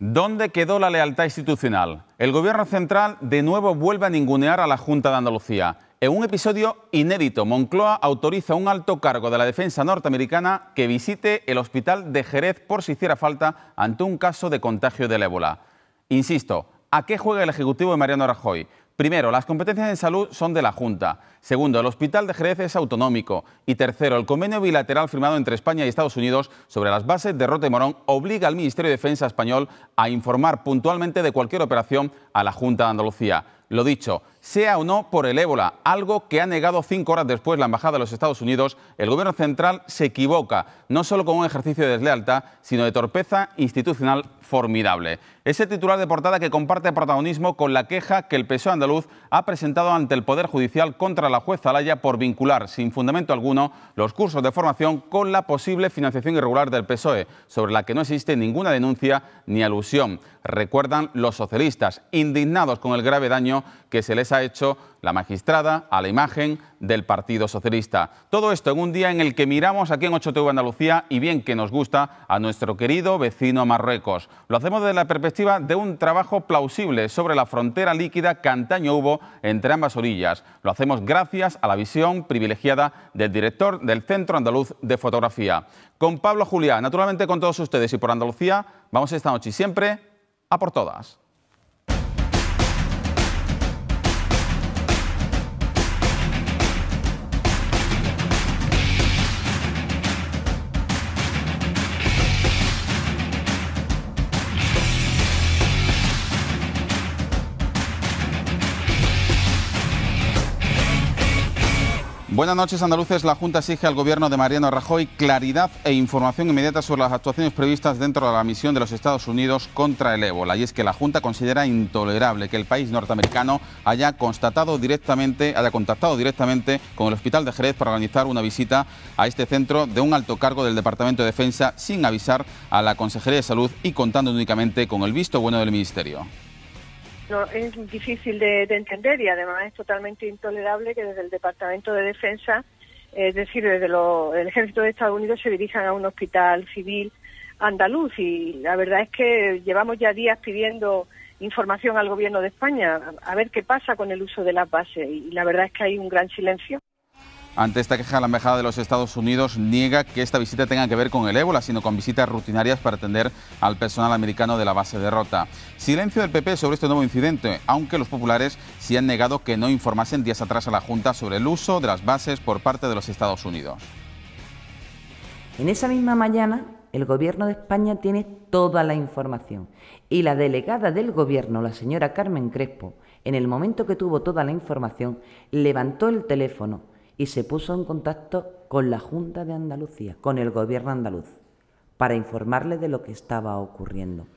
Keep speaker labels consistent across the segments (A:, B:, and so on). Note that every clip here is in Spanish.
A: ¿Dónde quedó la lealtad institucional? El Gobierno central de nuevo vuelve a ningunear a la Junta de Andalucía. En un episodio inédito, Moncloa autoriza a un alto cargo de la defensa norteamericana que visite el hospital de Jerez por si hiciera falta ante un caso de contagio del ébola. Insisto, ¿a qué juega el Ejecutivo de Mariano Rajoy? Primero, las competencias en salud son de la Junta. Segundo, el Hospital de Jerez es autonómico. Y tercero, el convenio bilateral firmado entre España y Estados Unidos sobre las bases de Rota y Morón obliga al Ministerio de Defensa español a informar puntualmente de cualquier operación a la Junta de Andalucía. Lo dicho, sea o no por el ébola, algo que ha negado 5 horas después la Embajada de los Estados Unidos, el Gobierno central se equivoca, no solo con un ejercicio de deslealtad, sino de torpeza institucional formidable. Ese titular de portada que comparte protagonismo con la queja que el PSOE andaluz ha presentado ante el Poder Judicial contra la juez Zalaya por vincular, sin fundamento alguno, los cursos de formación con la posible financiación irregular del PSOE, sobre la que no existe ninguna denuncia ni alusión. Recuerdan los socialistas, indignados con el grave daño que se les ha hecho la magistrada a la imagen del Partido Socialista. Todo esto en un día en el que miramos aquí en 8TV Andalucía y bien que nos gusta a nuestro querido vecino Marruecos. Lo hacemos desde la perspectiva de un trabajo plausible sobre la frontera líquida que antaño hubo entre ambas orillas. Lo hacemos gracias a la visión privilegiada del director del Centro Andaluz de Fotografía. Con Pablo Juliá, naturalmente con todos ustedes y por Andalucía, vamos esta noche y siempre a por todas. Buenas noches, andaluces. La Junta exige al Gobierno de Mariano Rajoy claridad e información inmediata sobre las actuaciones previstas dentro de la misión de los Estados Unidos contra el ébola. Y es que la Junta considera intolerable que el país norteamericano haya contactado directamente con el Hospital de Jerez para organizar una visita a este centro de un alto cargo del Departamento de Defensa sin avisar a la Consejería de Salud y contando únicamente con el visto bueno del Ministerio.
B: No, es difícil de entender y además es totalmente intolerable que desde el Departamento de Defensa, es decir, desde el Ejército de Estados Unidos, se dirijan a un hospital civil andaluz. Y la verdad es que llevamos ya días pidiendo información al Gobierno de España a ver qué pasa con el uso de las bases y la verdad es que hay un gran silencio.
A: Ante esta queja, la Embajada de los Estados Unidos niega que esta visita tenga que ver con el ébola, sino con visitas rutinarias para atender al personal americano de la base de Rota. Silencio del PP sobre este nuevo incidente, aunque los populares sí han negado que no informasen días atrás a la Junta sobre el uso de las bases por parte de los Estados Unidos.
C: En esa misma mañana, el Gobierno de España tiene toda la información y la delegada del Gobierno, la señora Carmen Crespo, en el momento que tuvo toda la información, levantó el teléfono y se puso en contacto con la Junta de Andalucía, con el Gobierno andaluz, para informarle de lo que estaba ocurriendo.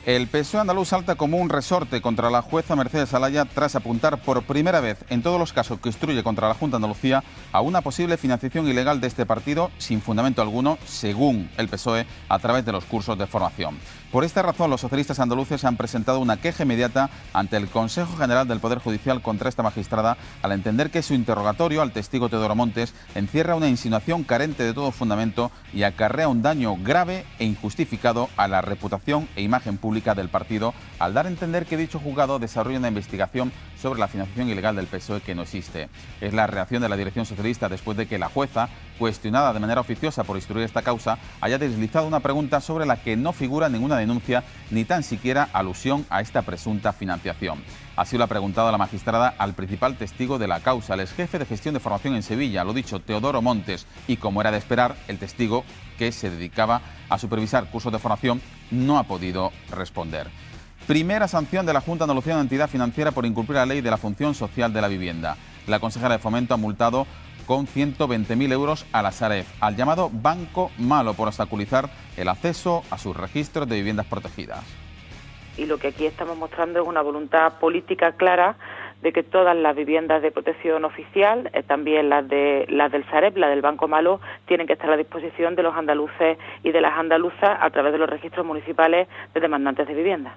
A: El PSOE andaluz salta como un resorte contra la jueza Mercedes Zalaya tras apuntar por primera vez en todos los casos que instruye contra la Junta de Andalucía a una posible financiación ilegal de este partido sin fundamento alguno, según el PSOE, a través de los cursos de formación. Por esta razón, los socialistas andaluces han presentado una queja inmediata ante el Consejo General del Poder Judicial contra esta magistrada al entender que su interrogatorio al testigo Teodoro Montes encierra una insinuación carente de todo fundamento y acarrea un daño grave e injustificado a la reputación e imagen pública del partido, al dar a entender que dicho juzgado desarrolla una investigación sobre la financiación ilegal del PSOE que no existe. Es la reacción de la dirección socialista después de que la jueza, cuestionada de manera oficiosa por instruir esta causa, haya deslizado una pregunta sobre la que no figura ninguna denuncia ni tan siquiera alusión a esta presunta financiación. Así lo ha preguntado la magistrada al principal testigo de la causa, el exjefe de gestión de formación en Sevilla, lo dicho, Teodoro Montes, y como era de esperar, el testigo que se dedicaba a supervisar cursos de formación no ha podido responder. Primera sanción de la Junta de Andalucía de Entidad Financiera por incumplir la ley de la función social de la vivienda. La consejera de Fomento ha multado con 120.000 euros a la Sareb, al llamado Banco Malo, por obstaculizar el acceso a sus registros de viviendas protegidas.
D: Y lo que aquí estamos mostrando es una voluntad política clara de que todas las viviendas de protección oficial, también las del Sareb, la del Banco Malo, tienen que estar a disposición de los andaluces y de las andaluzas a través de los registros municipales de demandantes de vivienda.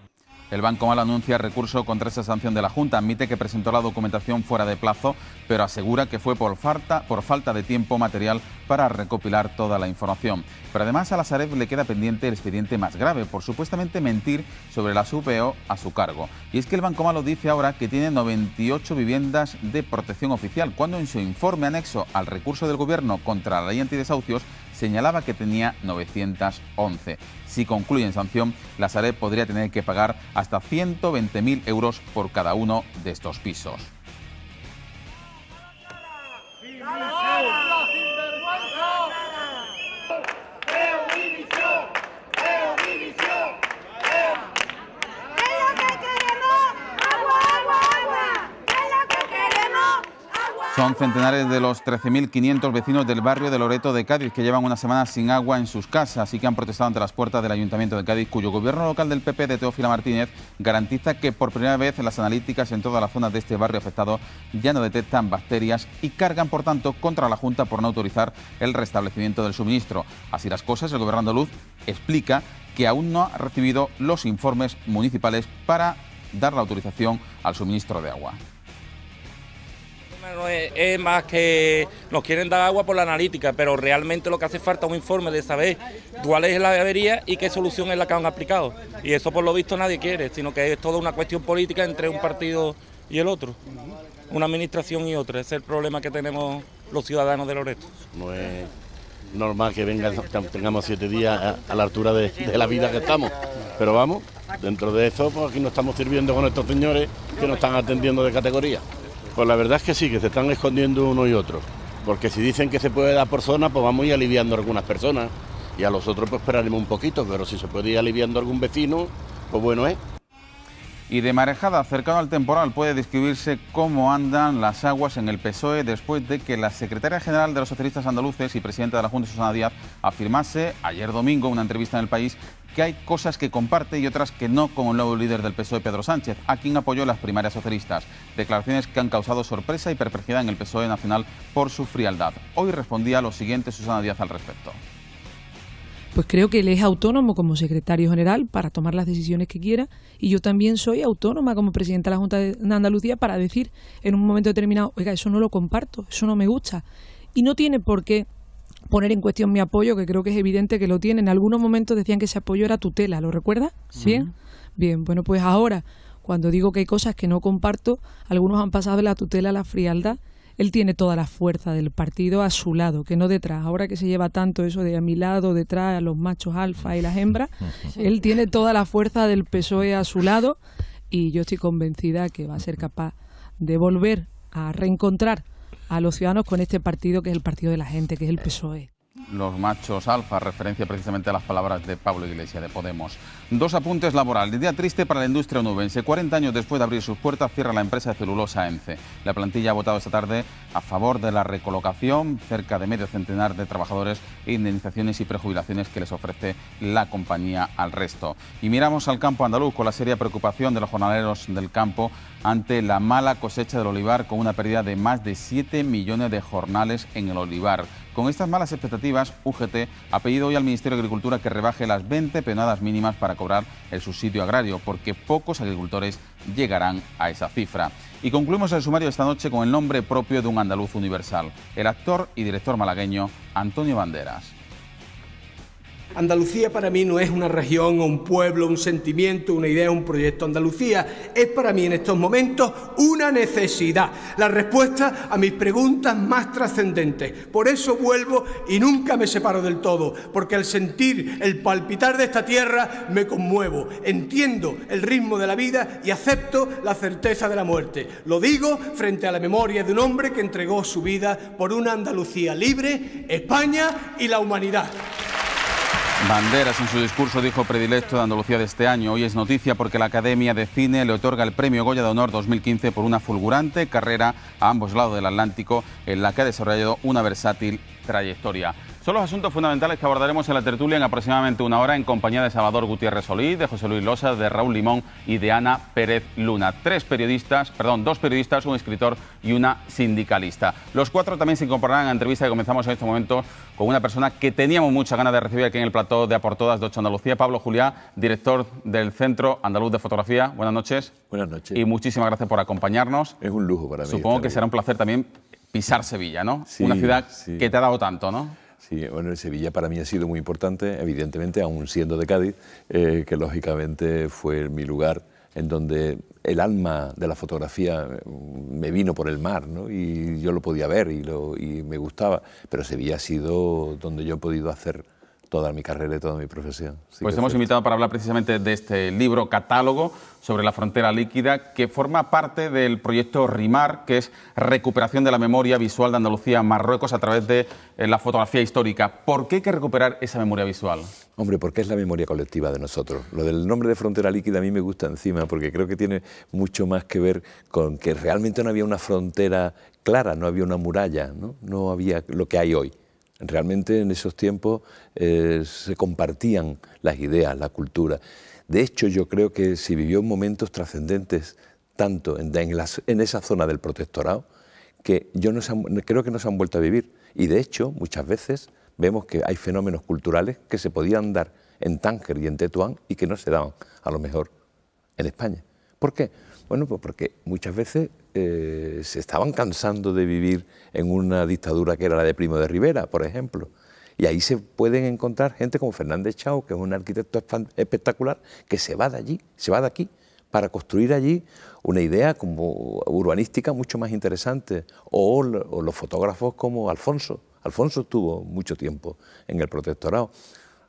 A: El Banco Malo anuncia recurso contra esa sanción de la Junta. Admite que presentó la documentación fuera de plazo, pero asegura que fue por falta de tiempo material para recopilar toda la información. Pero además a la Sareb le queda pendiente el expediente más grave por supuestamente mentir sobre las UPO a su cargo. Y es que el Banco Malo dice ahora que tiene 98 viviendas de protección oficial, cuando en su informe anexo al recurso del Gobierno contra la ley antidesahucios señalaba que tenía 911. Si concluye en sanción, la Sareb podría tener que pagar hasta 120.000 euros por cada uno de estos pisos. Son centenares de los 13.500 vecinos del barrio de Loreto de Cádiz que llevan una semana sin agua en sus casas y que han protestado ante las puertas del Ayuntamiento de Cádiz, cuyo gobierno local del PP de Teófila Martínez garantiza que por primera vez las analíticas en todas las zonas de este barrio afectado ya no detectan bacterias y cargan, por tanto, contra la Junta por no autorizar el restablecimiento del suministro. Así las cosas, el gobierno andaluz explica que aún no ha recibido los informes municipales para dar la autorización al suministro de agua.
E: Es más que nos quieren dar agua por la analítica, pero realmente lo que hace falta es un informe de saber cuál es la avería y qué solución es la que han aplicado. Y eso por lo visto nadie quiere, sino que es toda una cuestión política entre un partido y el otro, una administración y otra. Ese es el problema que tenemos los ciudadanos de Loreto.
F: No es normal que tengamos 7 días a la altura de la vida que estamos, pero vamos, dentro de eso pues aquí nos estamos sirviendo con estos señores que nos están atendiendo de categoría. Pues la verdad es que sí, que se están escondiendo uno y otro, porque si dicen que se puede dar por zona, pues vamos a ir aliviando a algunas personas y a los otros pues esperaremos un poquito, pero si se puede ir aliviando a algún vecino, pues bueno es.
A: Y de marejada cercano al temporal puede describirse cómo andan las aguas en el PSOE después de que la secretaria general de los socialistas andaluces y presidenta de la Junta, Susana Díaz, afirmase ayer domingo en una entrevista en El País que hay cosas que comparte y otras que no con el nuevo líder del PSOE, Pedro Sánchez, a quien apoyó las primarias socialistas. Declaraciones que han causado sorpresa y perplejidad en el PSOE nacional por su frialdad. Hoy respondía lo siguiente Susana Díaz al respecto.
G: Pues creo que él es autónomo como secretario general para tomar las decisiones que quiera y yo también soy autónoma como presidenta de la Junta de Andalucía para decir en un momento determinado, oiga, eso no lo comparto, eso no me gusta. Y no tiene por qué poner en cuestión mi apoyo, que creo que es evidente que lo tiene. En algunos momentos decían que ese apoyo era tutela, ¿lo recuerdas? ¿Bien? Bien, bueno, pues ahora, cuando digo que hay cosas que no comparto, algunos han pasado de la tutela a la frialdad. Él tiene toda la fuerza del partido a su lado, que no detrás. Ahora que se lleva tanto eso de a mi lado, detrás, a los machos alfa y las hembras, él tiene toda la fuerza del PSOE a su lado y yo estoy convencida que va a ser capaz de volver a reencontrar a los ciudadanos con este partido que es el partido de la gente, que es el PSOE.
A: Los machos alfa, referencia precisamente a las palabras de Pablo Iglesias, de Podemos. Dos apuntes laborales. Día triste para la industria onubense. 40 años después de abrir sus puertas, cierra la empresa de celulosa ENCE. La plantilla ha votado esta tarde a favor de la recolocación, cerca de medio centenar de trabajadores, indemnizaciones y prejubilaciones que les ofrece la compañía al resto. Y miramos al campo andaluz con la seria preocupación de los jornaleros del campo ante la mala cosecha del olivar, con una pérdida de más de 7 millones de jornales en el olivar. Con estas malas expectativas, UGT ha pedido hoy al Ministerio de Agricultura que rebaje las 20 peonadas mínimas para cobrar el subsidio agrario, porque pocos agricultores llegarán a esa cifra. Y concluimos el sumario esta noche con el nombre propio de un andaluz universal, el actor y director malagueño Antonio Banderas.
H: Andalucía para mí no es una región o un pueblo, un sentimiento, una idea, un proyecto. Andalucía es para mí en estos momentos una necesidad, la respuesta a mis preguntas más trascendentes. Por eso vuelvo y nunca me separo del todo, porque al sentir el palpitar de esta tierra me conmuevo, entiendo el ritmo de la vida y acepto la certeza de la muerte. Lo digo frente a la memoria de un hombre que entregó su vida por una Andalucía libre, España y la humanidad.
A: Banderas en su discurso dijo predilecto de Andalucía de este año. Hoy es noticia porque la Academia de Cine le otorga el Premio Goya de Honor 2015 por una fulgurante carrera a ambos lados del Atlántico en la que ha desarrollado una versátil trayectoria. Son los asuntos fundamentales que abordaremos en la tertulia en aproximadamente una hora en compañía de Salvador Gutiérrez Solís, de José Luis Losa, de Raúl Limón y de Ana Pérez Luna. Dos periodistas, un escritor y una sindicalista. Los cuatro también se incorporarán a la entrevista que comenzamos en este momento con una persona que teníamos muchas ganas de recibir aquí en el plató de A por Todas de 8 Andalucía, Pablo Juliá, director del Centro Andaluz de Fotografía. Buenas noches.
I: Buenas noches.
A: Y muchísimas gracias por acompañarnos.
I: Es un lujo para mí.
A: Supongo que será un placer también pisar Sevilla, ¿no?
I: Sí,
A: una ciudad
I: sí.
A: que te ha dado tanto, ¿no?
I: Sí, bueno, Sevilla para mí ha sido muy importante, evidentemente, aún siendo de Cádiz, que lógicamente fue mi lugar en donde el alma de la fotografía me vino por el mar, ¿no? Y yo lo podía ver y me gustaba, pero Sevilla ha sido donde yo he podido hacer toda mi carrera y toda mi profesión. Sí,
A: pues hemos invitado para hablar precisamente de este libro catálogo sobre la frontera líquida, que forma parte del proyecto RIMAR, que es recuperación de la memoria visual de Andalucía, Marruecos, a través de la fotografía histórica. ¿Por qué hay que recuperar esa memoria visual?
I: Hombre, porque es la memoria colectiva de nosotros. Lo del nombre de frontera líquida a mí me gusta encima, porque creo que tiene mucho más que ver con que realmente no había una frontera clara, no había una muralla, no había lo que hay hoy. Realmente en esos tiempos se compartían las ideas, la cultura. De hecho, yo creo que se vivió momentos trascendentes tanto en esa zona del protectorado que creo que no se han vuelto a vivir. Y de hecho, muchas veces vemos que hay fenómenos culturales que se podían dar en Tánger y en Tetuán y que no se daban, a lo mejor, en España. ¿Por qué? Bueno, pues porque muchas veces se estaban cansando de vivir en una dictadura que era la de Primo de Rivera, por ejemplo. Y ahí se pueden encontrar gente como Fernández Chao, que es un arquitecto espectacular, que se va de allí, se va de aquí, para construir allí una idea como urbanística mucho más interesante. O los fotógrafos como Alfonso. Alfonso estuvo mucho tiempo en el protectorado.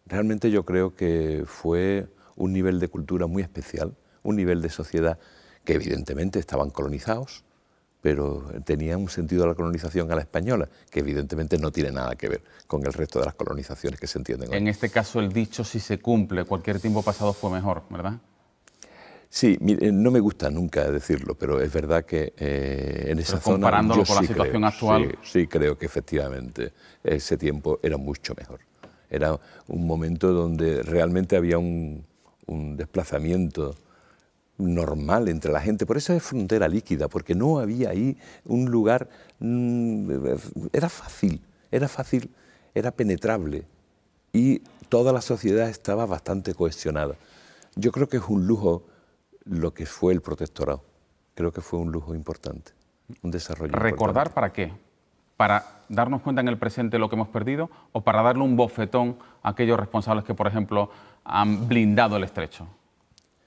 I: Realmente yo creo que fue un nivel de cultura muy especial, un nivel de sociedad que evidentemente estaban colonizados, pero tenían un sentido de la colonización a la española, que evidentemente no tiene nada que ver con el resto de las colonizaciones que se entienden hoy.
A: En este caso el dicho, si se cumple, cualquier tiempo pasado fue mejor, ¿verdad?
I: Sí, no me gusta nunca decirlo, pero es verdad que en esa zona...
A: Comparándolo con la situación actual...
I: Sí, creo que efectivamente ese tiempo era mucho mejor. Era un momento donde realmente había un desplazamiento normal entre la gente. Por eso es frontera líquida, porque no había ahí un lugar... Era fácil, era penetrable y toda la sociedad estaba bastante cohesionada. Yo creo que es un lujo lo que fue el protectorado. Creo que fue un lujo importante, un desarrollo
A: ¿Recordar
I: importante.
A: para qué? ¿Para darnos cuenta en el presente de lo que hemos perdido o para darle un bofetón a aquellos responsables que, por ejemplo, han blindado el estrecho?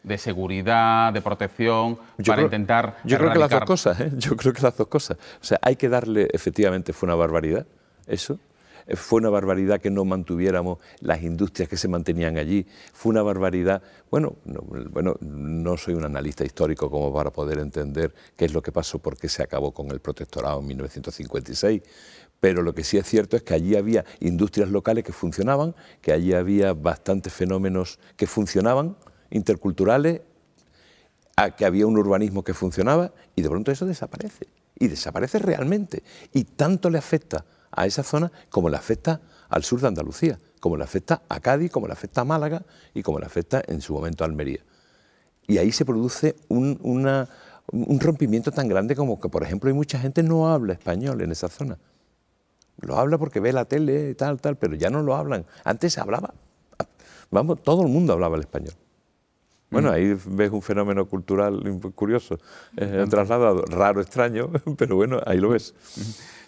A: De seguridad, de protección, intentar...
I: Yo creo que las dos cosas, ¿eh? Yo creo que las dos cosas. O sea, hay que darle, efectivamente, fue una barbaridad, eso. Fue una barbaridad que no mantuviéramos las industrias que se mantenían allí. Fue una barbaridad... Bueno, no soy un analista histórico como para poder entender qué es lo que pasó, por qué se acabó con el protectorado en 1956. Pero lo que sí es cierto es que allí había industrias locales que funcionaban, que allí había bastantes fenómenos que funcionaban, interculturales, que había un urbanismo que funcionaba y de pronto eso desaparece. Y desaparece realmente. Y tanto le afecta a esa zona como le afecta al sur de Andalucía, como le afecta a Cádiz, como le afecta a Málaga y como le afecta en su momento a Almería. Y ahí se produce un rompimiento tan grande como que, por ejemplo, hay mucha gente que no habla español en esa zona. Lo habla porque ve la tele y tal, pero ya no lo hablan. Antes se hablaba, vamos, todo el mundo hablaba el español. Bueno, ahí ves un fenómeno cultural curioso, trasladado, raro, extraño, pero bueno, ahí lo ves.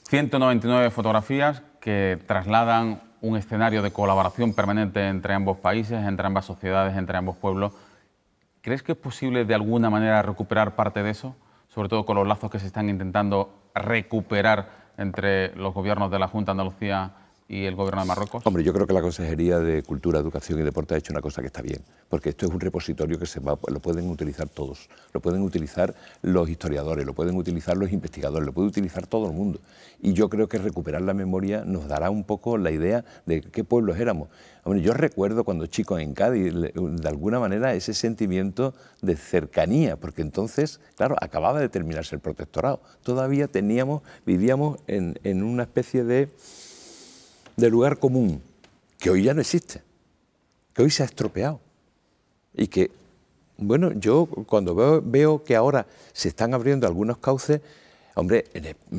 A: 199 fotografías que trasladan un escenario de colaboración permanente entre ambos países, entre ambas sociedades, entre ambos pueblos. ¿Crees que es posible de alguna manera recuperar parte de eso? Sobre todo con los lazos que se están intentando recuperar entre los gobiernos de la Junta de Andalucía y el Gobierno de Marruecos.
I: Hombre, yo creo que la Consejería de Cultura, Educación y Deporte ha hecho una cosa que está bien, porque esto es un repositorio que lo pueden utilizar todos, lo pueden utilizar los historiadores, lo pueden utilizar los investigadores, lo puede utilizar todo el mundo. Y yo creo que recuperar la memoria nos dará un poco la idea de qué pueblos éramos. Hombre, yo recuerdo cuando chico en Cádiz, de alguna manera, ese sentimiento de cercanía, porque entonces, claro, acababa de terminarse el protectorado. Todavía vivíamos en una especie de de lugar común, que hoy ya no existe, que hoy se ha estropeado. Y que, bueno, yo cuando veo que ahora se están abriendo algunos cauces, hombre,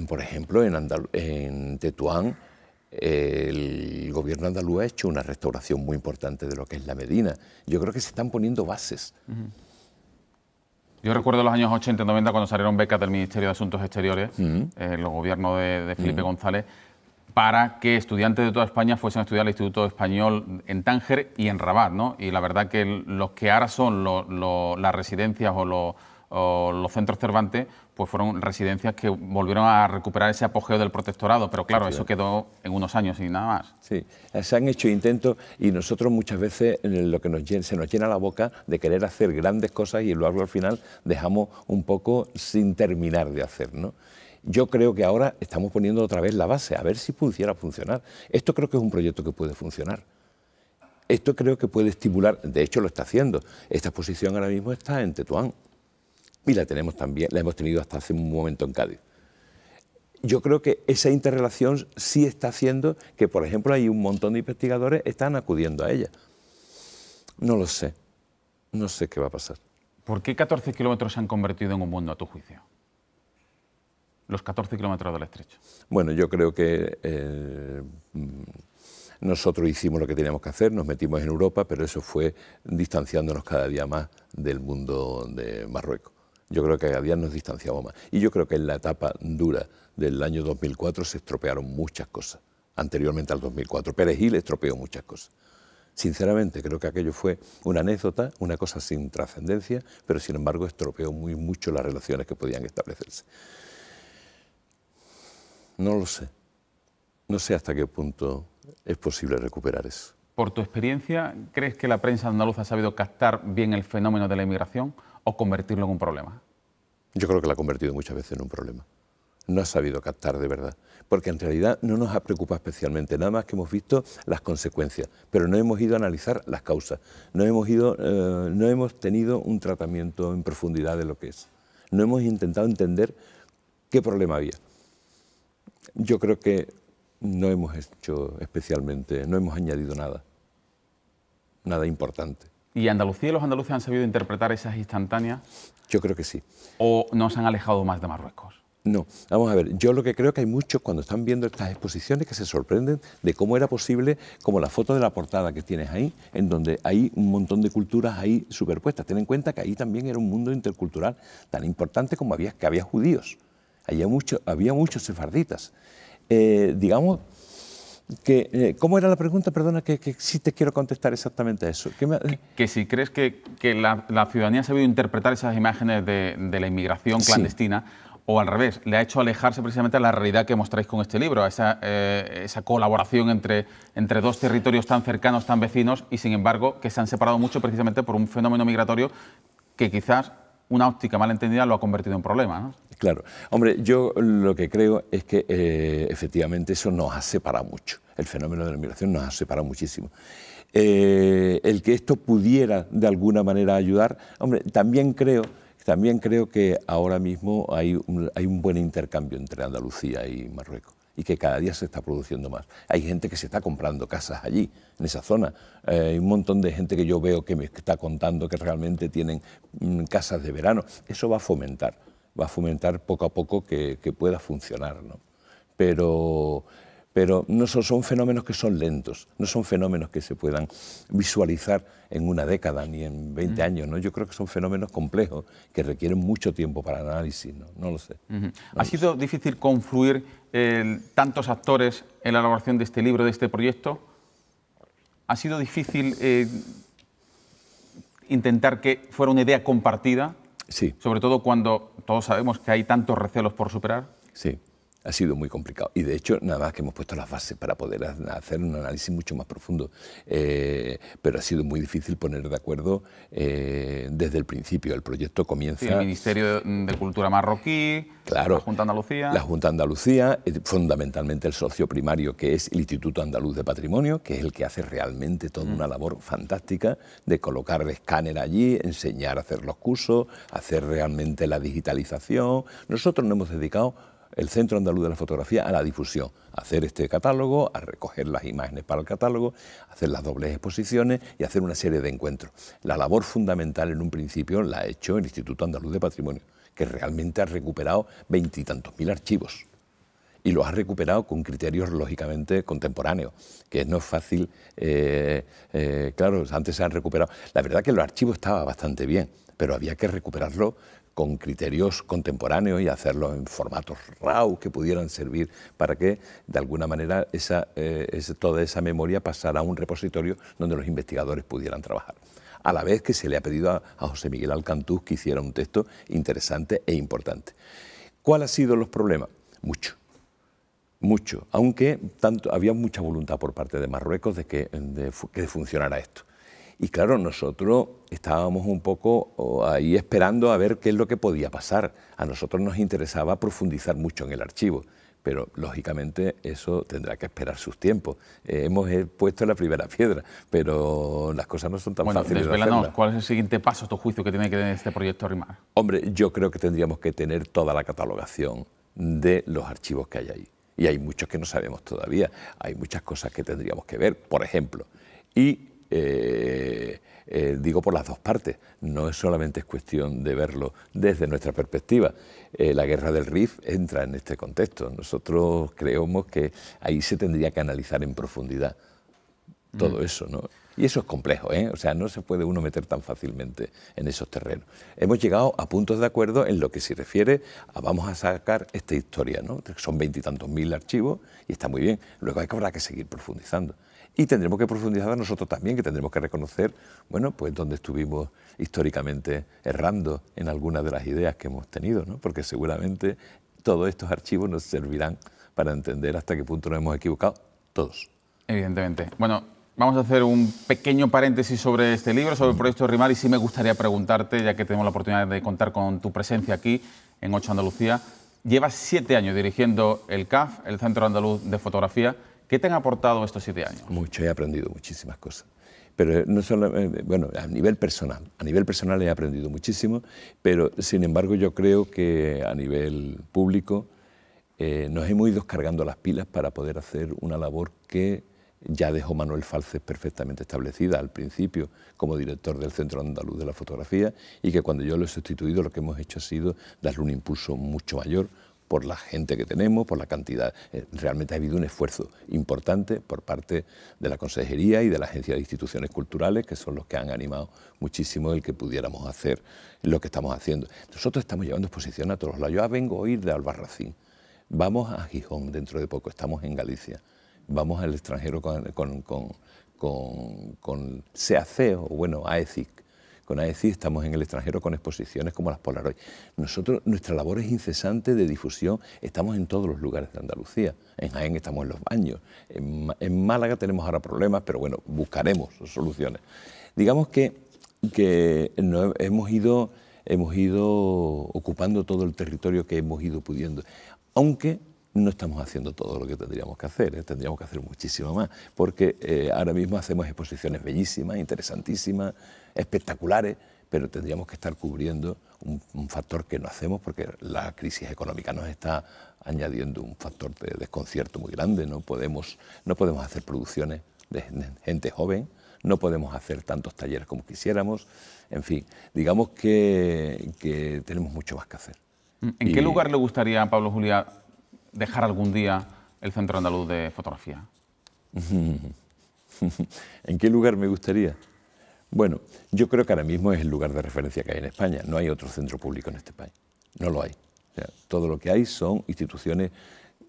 I: por ejemplo, en Tetuán, el gobierno andaluz ha hecho una restauración muy importante de lo que es la Medina. Yo creo que se están poniendo bases.
A: Yo recuerdo los años 80 y 90 cuando salieron becas del Ministerio de Asuntos Exteriores, el gobierno de Felipe González, para que estudiantes de toda España fuesen a estudiar al Instituto Español en Tánger y en Rabat, ¿no? Y la verdad que los que ahora son las residencias o los centros Cervantes, pues fueron residencias que volvieron a recuperar ese apogeo del protectorado, pero claro, eso quedó en unos años y nada más.
I: Sí, se han hecho intentos y nosotros muchas veces lo que se nos llena la boca de querer hacer grandes cosas y luego al final dejamos un poco sin terminar de hacer, ¿no? Yo creo que ahora estamos poniendo otra vez la base, a ver si pudiera funcionar. Esto creo que es un proyecto que puede funcionar. Esto creo que puede estimular, de hecho lo está haciendo. Esta exposición ahora mismo está en Tetuán. Y la tenemos también, la hemos tenido hasta hace un momento en Cádiz. Yo creo que esa interrelación sí está haciendo que, por ejemplo, hay un montón de investigadores que están acudiendo a ella. No lo sé, no sé qué va a pasar.
A: ¿Por qué 14 kilómetros se han convertido en un mundo, a tu juicio? Los 14 kilómetros del estrecho.
I: Bueno, yo creo que nosotros hicimos lo que teníamos que hacer, nos metimos en Europa, pero eso fue distanciándonos cada día más del mundo de Marruecos. Yo creo que cada día nos distanciamos más. Y yo creo que en la etapa dura del año 2004 se estropearon muchas cosas. Anteriormente al 2004, Perejil estropeó muchas cosas. Sinceramente, creo que aquello fue una anécdota, una cosa sin trascendencia, pero sin embargo estropeó muy mucho las relaciones que podían establecerse. No lo sé. No sé hasta qué punto es posible recuperar eso.
A: Por tu experiencia, ¿crees que la prensa andaluza ha sabido captar bien el fenómeno de la inmigración o convertirlo en un problema?
I: Yo creo que la ha convertido muchas veces en un problema. No ha sabido captar de verdad, porque en realidad no nos ha preocupado especialmente, nada más que hemos visto las consecuencias, pero no hemos ido a analizar las causas, no hemos tenido un tratamiento en profundidad de lo que es, no hemos intentado entender qué problema había. Yo creo que no hemos hecho especialmente, no hemos añadido nada importante.
A: ¿Y Andalucía y los andaluces han sabido interpretar esas instantáneas?
I: Yo creo que sí.
A: ¿O nos han alejado más de Marruecos?
I: No, vamos a ver, yo lo que creo que hay muchos cuando están viendo estas exposiciones que se sorprenden de cómo era posible, como la foto de la portada que tienes ahí, en donde hay un montón de culturas ahí superpuestas. Ten en cuenta que ahí también era un mundo intercultural tan importante como que había judíos, había muchos sefarditas. Digamos que, ¿cómo era la pregunta? Perdona, que sí te quiero contestar exactamente a eso.
A: Que si crees que la ciudadanía ha sabido interpretar esas imágenes de la inmigración clandestina, sí, o al revés, le ha hecho alejarse precisamente a la realidad que mostráis con este libro, a esa colaboración entre dos territorios tan cercanos, tan vecinos, y sin embargo que se han separado mucho precisamente por un fenómeno migratorio que quizás una óptica mal entendida lo ha convertido en problema, ¿no?
I: Claro. Hombre, yo lo que creo es que efectivamente eso nos ha separado mucho. El fenómeno de la inmigración nos ha separado muchísimo. El que esto pudiera de alguna manera ayudar, hombre, también creo que ahora mismo hay un buen intercambio entre Andalucía y Marruecos y que cada día se está produciendo más. Hay gente que se está comprando casas allí, en esa zona. Hay un montón de gente que yo veo que me está contando que realmente tienen casas de verano. Eso va a fomentar poco a poco que pueda funcionar, ¿no? Pero no son fenómenos que son lentos, no son fenómenos que se puedan visualizar en una década ni en 20 años, ¿no? Yo creo que son fenómenos complejos que requieren mucho tiempo para análisis, ¿no? No lo sé.
A: ¿Ha sido difícil confluir tantos actores en la elaboración de este libro, de este proyecto? ¿Ha sido difícil intentar que fuera una idea compartida?
I: Sí.
A: Sobre todo cuando todos sabemos que hay tantos recelos por superar.
I: Sí. Ha sido muy complicado y de hecho nada más que hemos puesto las bases para poder hacer un análisis mucho más profundo, pero ha sido muy difícil poner de acuerdo desde el principio. El proyecto comienza...
A: Sí, el Ministerio de Cultura marroquí,
I: claro,
A: la Junta de Andalucía...
I: La Junta de Andalucía, fundamentalmente el socio primario que es el Instituto Andaluz de Patrimonio, que es el que hace realmente toda una labor fantástica de colocar el escáner allí, enseñar a hacer los cursos, hacer realmente la digitalización. Nosotros nos hemos dedicado el Centro Andaluz de la Fotografía a la difusión, a hacer este catálogo, a recoger las imágenes para el catálogo, a hacer las dobles exposiciones y a hacer una serie de encuentros. La labor fundamental en un principio la ha hecho el Instituto Andaluz de Patrimonio, que realmente ha recuperado 20 y tantos mil archivos. Y los ha recuperado con criterios lógicamente contemporáneos, que no es fácil, claro, antes se han recuperado. La verdad que los archivos estaban bastante bien, pero había que recuperarlo con criterios contemporáneos y hacerlo en formatos RAW que pudieran servir para que, de alguna manera, toda esa memoria pasara a un repositorio donde los investigadores pudieran trabajar. A la vez que se le ha pedido a José Miguel Alcantús que hiciera un texto interesante e importante. ¿Cuáles han sido los problemas? Mucho, aunque había mucha voluntad por parte de Marruecos de que funcionara esto. Y claro, nosotros estábamos un poco ahí esperando a ver qué es lo que podía pasar. A nosotros nos interesaba profundizar mucho en el archivo, pero lógicamente eso tendrá que esperar sus tiempos. Hemos puesto la primera piedra, pero las cosas no son tan fáciles de hacerlas.
A: ¿Cuál es el siguiente paso, a tu juicio, que tiene que tener este proyecto RIMAR?
I: Hombre, yo creo que tendríamos que tener toda la catalogación de los archivos que hay ahí. Y hay muchos que no sabemos todavía, hay muchas cosas que tendríamos que ver, por ejemplo. Y digo por las dos partes, no es solamente cuestión de verlo desde nuestra perspectiva. La guerra del Rif entra en este contexto. Nosotros creemos que ahí se tendría que analizar en profundidad todo eso, ¿no? Y eso es complejo, ¿eh? O sea, no se puede uno meter tan fácilmente en esos terrenos. Hemos llegado a puntos de acuerdo en lo que se refiere a vamos a sacar esta historia, ¿no? Son 20 y tantos mil archivos y está muy bien. Luego habrá que seguir profundizando. Y tendremos que profundizar nosotros también, que tendremos que reconocer, bueno, pues dónde estuvimos históricamente errando en algunas de las ideas que hemos tenido, ¿no? Porque seguramente todos estos archivos nos servirán para entender hasta qué punto nos hemos equivocado, todos.
A: Evidentemente. Bueno, vamos a hacer un pequeño paréntesis sobre este libro, sobre el proyecto RIMAR, y sí me gustaría preguntarte, ya que tenemos la oportunidad de contar con tu presencia aquí en 8 Andalucía, llevas 7 años dirigiendo el CAF, el Centro Andaluz de Fotografía. ¿Qué te han aportado estos 7 años?
I: Mucho, he aprendido muchísimas cosas. Pero no solo, bueno, a nivel personal he aprendido muchísimo, pero sin embargo yo creo que a nivel público nos hemos ido cargando las pilas para poder hacer una labor que ya dejó Manuel Falces perfectamente establecida al principio como director del Centro Andaluz de la Fotografía, y que cuando yo lo he sustituido lo que hemos hecho ha sido darle un impulso mucho mayor por la gente que tenemos, por la cantidad. Realmente ha habido un esfuerzo importante por parte de la Consejería y de la Agencia de Instituciones Culturales, que son los que han animado muchísimo el que pudiéramos hacer lo que estamos haciendo. Nosotros estamos llevando exposición a todos lados. Yo vengo hoy de Albarracín, vamos a Gijón dentro de poco, estamos en Galicia, vamos al extranjero con SEAC, o bueno, AECIC. Con AECIC estamos en el extranjero con exposiciones como las Polaroid. Nosotros, nuestra labor es incesante de difusión, estamos en todos los lugares de Andalucía. En Jaén estamos en los baños, en Málaga tenemos ahora problemas, pero bueno, buscaremos soluciones. Digamos que no, hemos ido ocupando todo el territorio que hemos ido pudiendo, aunque no estamos haciendo todo lo que tendríamos que hacer, tendríamos que hacer muchísimo más, porque ahora mismo hacemos exposiciones bellísimas, interesantísimas, espectaculares, pero tendríamos que estar cubriendo un factor que no hacemos porque la crisis económica nos está añadiendo un factor de desconcierto muy grande. No podemos hacer producciones de gente joven, no podemos hacer tantos talleres como quisiéramos, en fin, digamos que tenemos mucho más que hacer.
A: ¿En qué lugar le gustaría a Pablo Juliá dejar algún día el Centro Andaluz de Fotografía?
I: ¿En qué lugar me gustaría? Bueno, yo creo que ahora mismo es el lugar de referencia que hay en España. No hay otro centro público en este país, no lo hay. O sea, todo lo que hay son instituciones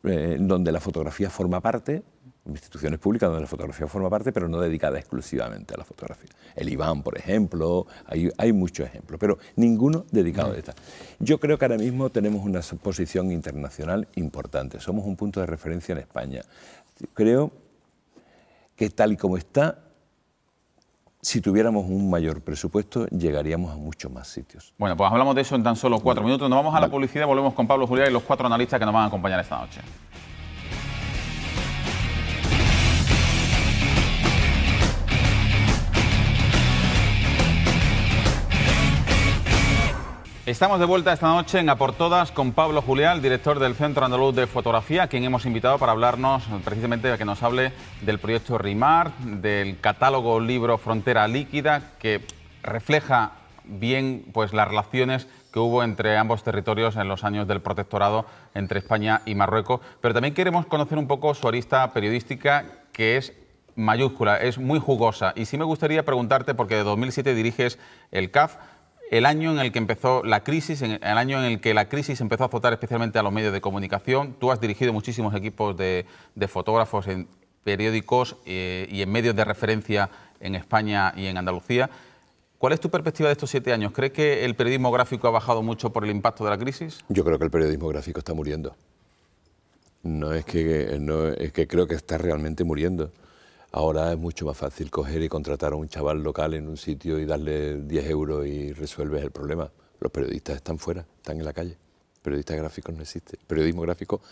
I: donde la fotografía forma parte, instituciones públicas donde la fotografía forma parte, pero no dedicada exclusivamente a la fotografía. El IBAN, por ejemplo, hay muchos ejemplos, pero ninguno dedicado a esta. Yo creo que ahora mismo tenemos una posición internacional importante, somos un punto de referencia en España. Creo que tal y como está, si tuviéramos un mayor presupuesto, llegaríamos a muchos más sitios.
A: Bueno, pues hablamos de eso en tan solo 4 minutos. Nos vamos a la publicidad, volvemos con Pablo Juliá y los 4 analistas que nos van a acompañar esta noche. Estamos de vuelta esta noche en A por Todas con Pablo Juliá, director del Centro Andaluz de Fotografía, a quien hemos invitado para hablarnos precisamente, que nos hable del proyecto RIMAR, del catálogo libro Frontera Líquida, que refleja bien pues las relaciones que hubo entre ambos territorios en los años del protectorado entre España y Marruecos. Pero también queremos conocer un poco su arista periodística, que es mayúscula, es muy jugosa. Y sí me gustaría preguntarte, porque de 2007 diriges el CAF, el año en el que empezó la crisis, el año en el que la crisis empezó a azotar especialmente a los medios de comunicación. Tú has dirigido muchísimos equipos de fotógrafos en periódicos y en medios de referencia en España y en Andalucía. ¿Cuál es tu perspectiva de estos 7 años? ¿Crees que el periodismo gráfico ha bajado mucho por el impacto de la crisis?
I: Yo creo que el periodismo gráfico está muriendo. Es que creo que está realmente muriendo. Ahora es mucho más fácil coger y contratar a un chaval local en un sitio y darle 10 euros y resuelves el problema. Los periodistas están fuera, están en la calle. Periodistas gráficos no existen. Periodismo gráfico,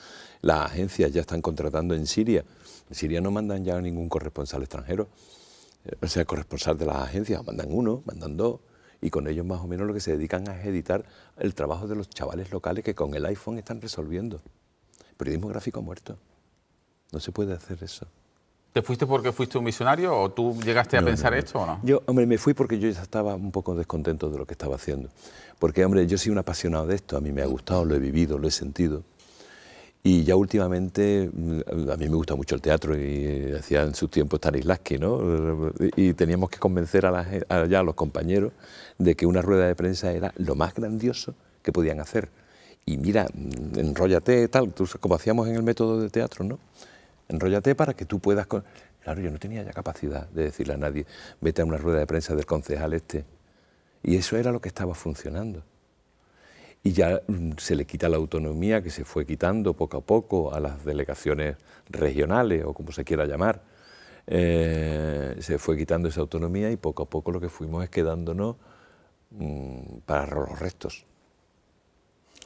I: las agencias ya están contratando en Siria. En Siria no mandan ya ningún corresponsal extranjero. O sea, corresponsal de las agencias, mandan 1, mandan 2, y con ellos más o menos lo que se dedican es editar el trabajo de los chavales locales que con el iPhone están resolviendo. El periodismo gráfico ha muerto. No se puede hacer eso.
A: ¿Te fuiste porque fuiste un visionario o tú llegaste a pensar esto o no?
I: Yo, hombre, me fui porque yo ya estaba un poco descontento de lo que estaba haciendo. Porque, hombre, yo soy un apasionado de esto, a mí me ha gustado, lo he vivido, lo he sentido. Y ya últimamente, a mí me gusta mucho el teatro y hacía en su tiempo Stanislavski, ¿no? Y teníamos que convencer a los compañeros de que una rueda de prensa era lo más grandioso que podían hacer. Y mira, enróllate, tal, como hacíamos en el método de teatro, ¿no? Enróllate para que tú puedas... Claro, yo no tenía ya capacidad de decirle a nadie, vete a una rueda de prensa del concejal este. Y eso era lo que estaba funcionando. Y ya se le quita la autonomía que se fue quitando poco a poco a las delegaciones regionales o como se quiera llamar. Se fue quitando esa autonomía y poco a poco lo que fuimos es quedándonos para los restos.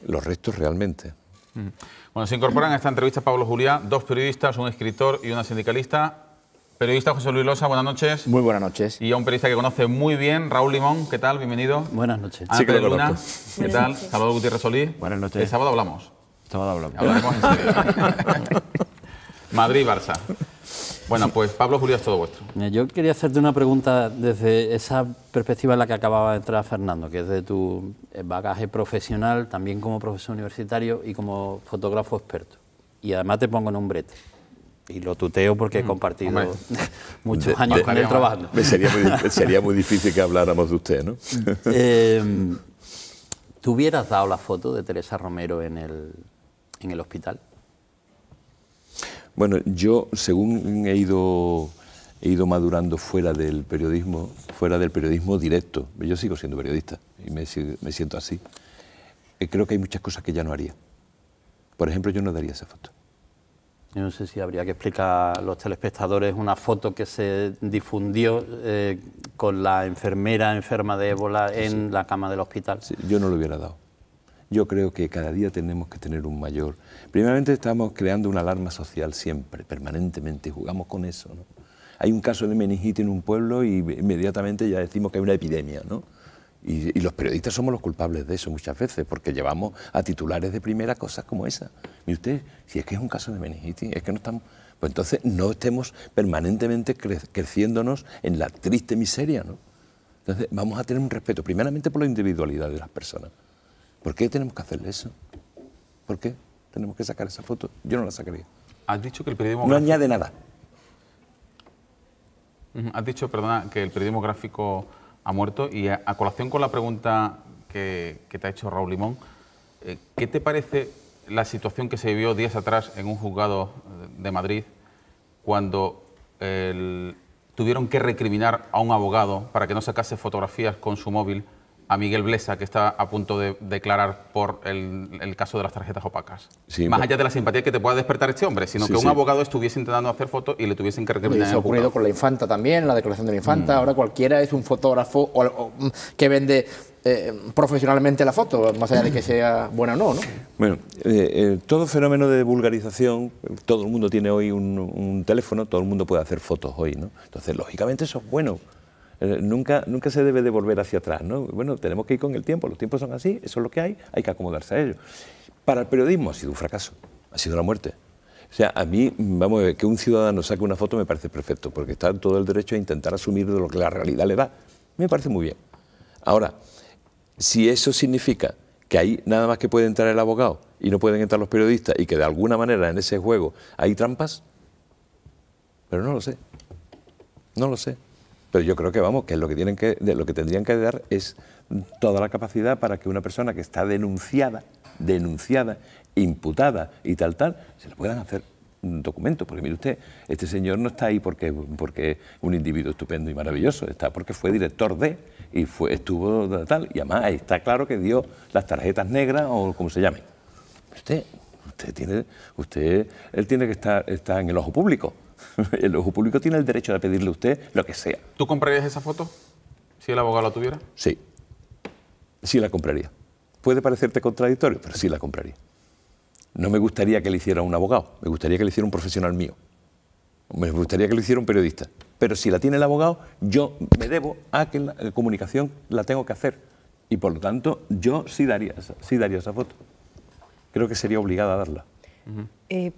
I: Los restos realmente.
A: Bueno, se incorporan a esta entrevista Pablo Juliá, 2 periodistas, un escritor y una sindicalista. Periodista José Luis Losa, buenas noches.
J: Muy buenas noches.
A: Y a un periodista que conoce muy bien, Raúl Limón, ¿qué tal? Bienvenido.
J: Buenas noches.
A: Ana Pérez Luna, ¿qué tal? Salvador Gutiérrez Solís.
J: Buenas noches.
A: El sábado hablamos.
J: Sábado hablamos.
A: Hablaremos en serio. Madrid-Barça. Bueno, pues Pablo Juliá es todo vuestro.
J: Yo quería hacerte una pregunta desde esa perspectiva en la que acababa de entrar Fernando, que es de tu bagaje profesional, también como profesor universitario y como fotógrafo experto. Y además te pongo en un brete. Y lo tuteo porque he compartido muchos años con él trabajando.
I: Sería muy difícil que habláramos de usted, ¿no?
J: ¿Tú hubieras dado la foto de Teresa Romero en el hospital?
I: Bueno, yo, según he ido madurando fuera del periodismo directo, yo sigo siendo periodista y me siento así, creo que hay muchas cosas que ya no haría. Por ejemplo, yo no daría esa foto.
J: Yo no sé si habría que explicar a los telespectadores una foto que se difundió con la enfermera enferma de ébola en la cama del hospital.
I: Sí, yo no lo hubiera dado. Yo creo que cada día tenemos que tener un mayor... Primeramente estamos creando una alarma social siempre, permanentemente, jugamos con eso, ¿no? Hay un caso de meningitis en un pueblo y inmediatamente ya decimos que hay una epidemia, ¿no? Y los periodistas somos los culpables de eso muchas veces, porque llevamos a titulares de primera cosas como esa. Y usted, si es que es un caso de meningitis, es que no estamos... Pues entonces no estemos permanentemente creciéndonos en la triste miseria, ¿no? Entonces vamos a tener un respeto, primeramente por la individualidad de las personas. ¿Por qué tenemos que hacerle eso? ¿Por qué tenemos que sacar esa foto? Yo no la sacaría.
A: Has dicho que el periodismo
I: no añade nada.
A: Has dicho, perdona, que el periodismo gráfico ha muerto y a colación con la pregunta que te ha hecho Raúl Limón, ¿qué te parece la situación que se vivió días atrás en un juzgado de Madrid cuando tuvieron que recriminar a un abogado para que no sacase fotografías con su móvil a Miguel Blesa, que está a punto de declarar por el caso de las tarjetas opacas? Sí, más allá de la simpatía que te pueda despertar este hombre, sino que un abogado estuviese intentando hacer fotos y le tuviesen que recriminar.
K: Eso ha ocurrido con la infanta también, la declaración de la infanta. Ahora cualquiera es un fotógrafo que vende profesionalmente la foto, más allá de que sea buena o no, ¿no?
I: Bueno, todo fenómeno de vulgarización, todo el mundo tiene hoy un teléfono, todo el mundo puede hacer fotos hoy, ¿no? Entonces, lógicamente eso es bueno. Nunca se debe de volver hacia atrás, ¿no? Bueno, tenemos que ir con el tiempo, los tiempos son así, eso es lo que hay que acomodarse a ello. Para el periodismo ha sido un fracaso, ha sido la muerte. O sea, a mí, vamos a ver, que un ciudadano saque una foto me parece perfecto, porque está en todo el derecho a intentar asumir de lo que la realidad le da. Me parece muy bien. Ahora, si eso significa que ahí nada más que puede entrar el abogado y no pueden entrar los periodistas y que de alguna manera en ese juego hay trampas, pero no lo sé. No lo sé. Pero yo creo que, vamos, que lo que tendrían que dar es toda la capacidad para que una persona que está denunciada, imputada y tal, se le puedan hacer un documento. Porque mire usted, este señor no está ahí porque es un individuo estupendo y maravilloso, está porque fue director de, y estuvo tal, y además está claro que dio las tarjetas negras o como se llamen. Él tiene que estar en el ojo público. El ojo público tiene el derecho de pedirle a usted lo que sea.
A: ¿Tú comprarías esa foto si el abogado la tuviera?
I: Sí, sí la compraría. Puede parecerte contradictorio, pero sí la compraría. No me gustaría que le hiciera un abogado, me gustaría que le hiciera un profesional mío. Me gustaría que lo hiciera un periodista. Pero si la tiene el abogado, yo me debo a que la comunicación la tengo que hacer. Y por lo tanto, yo sí daría esa foto. Creo que sería obligada a darla.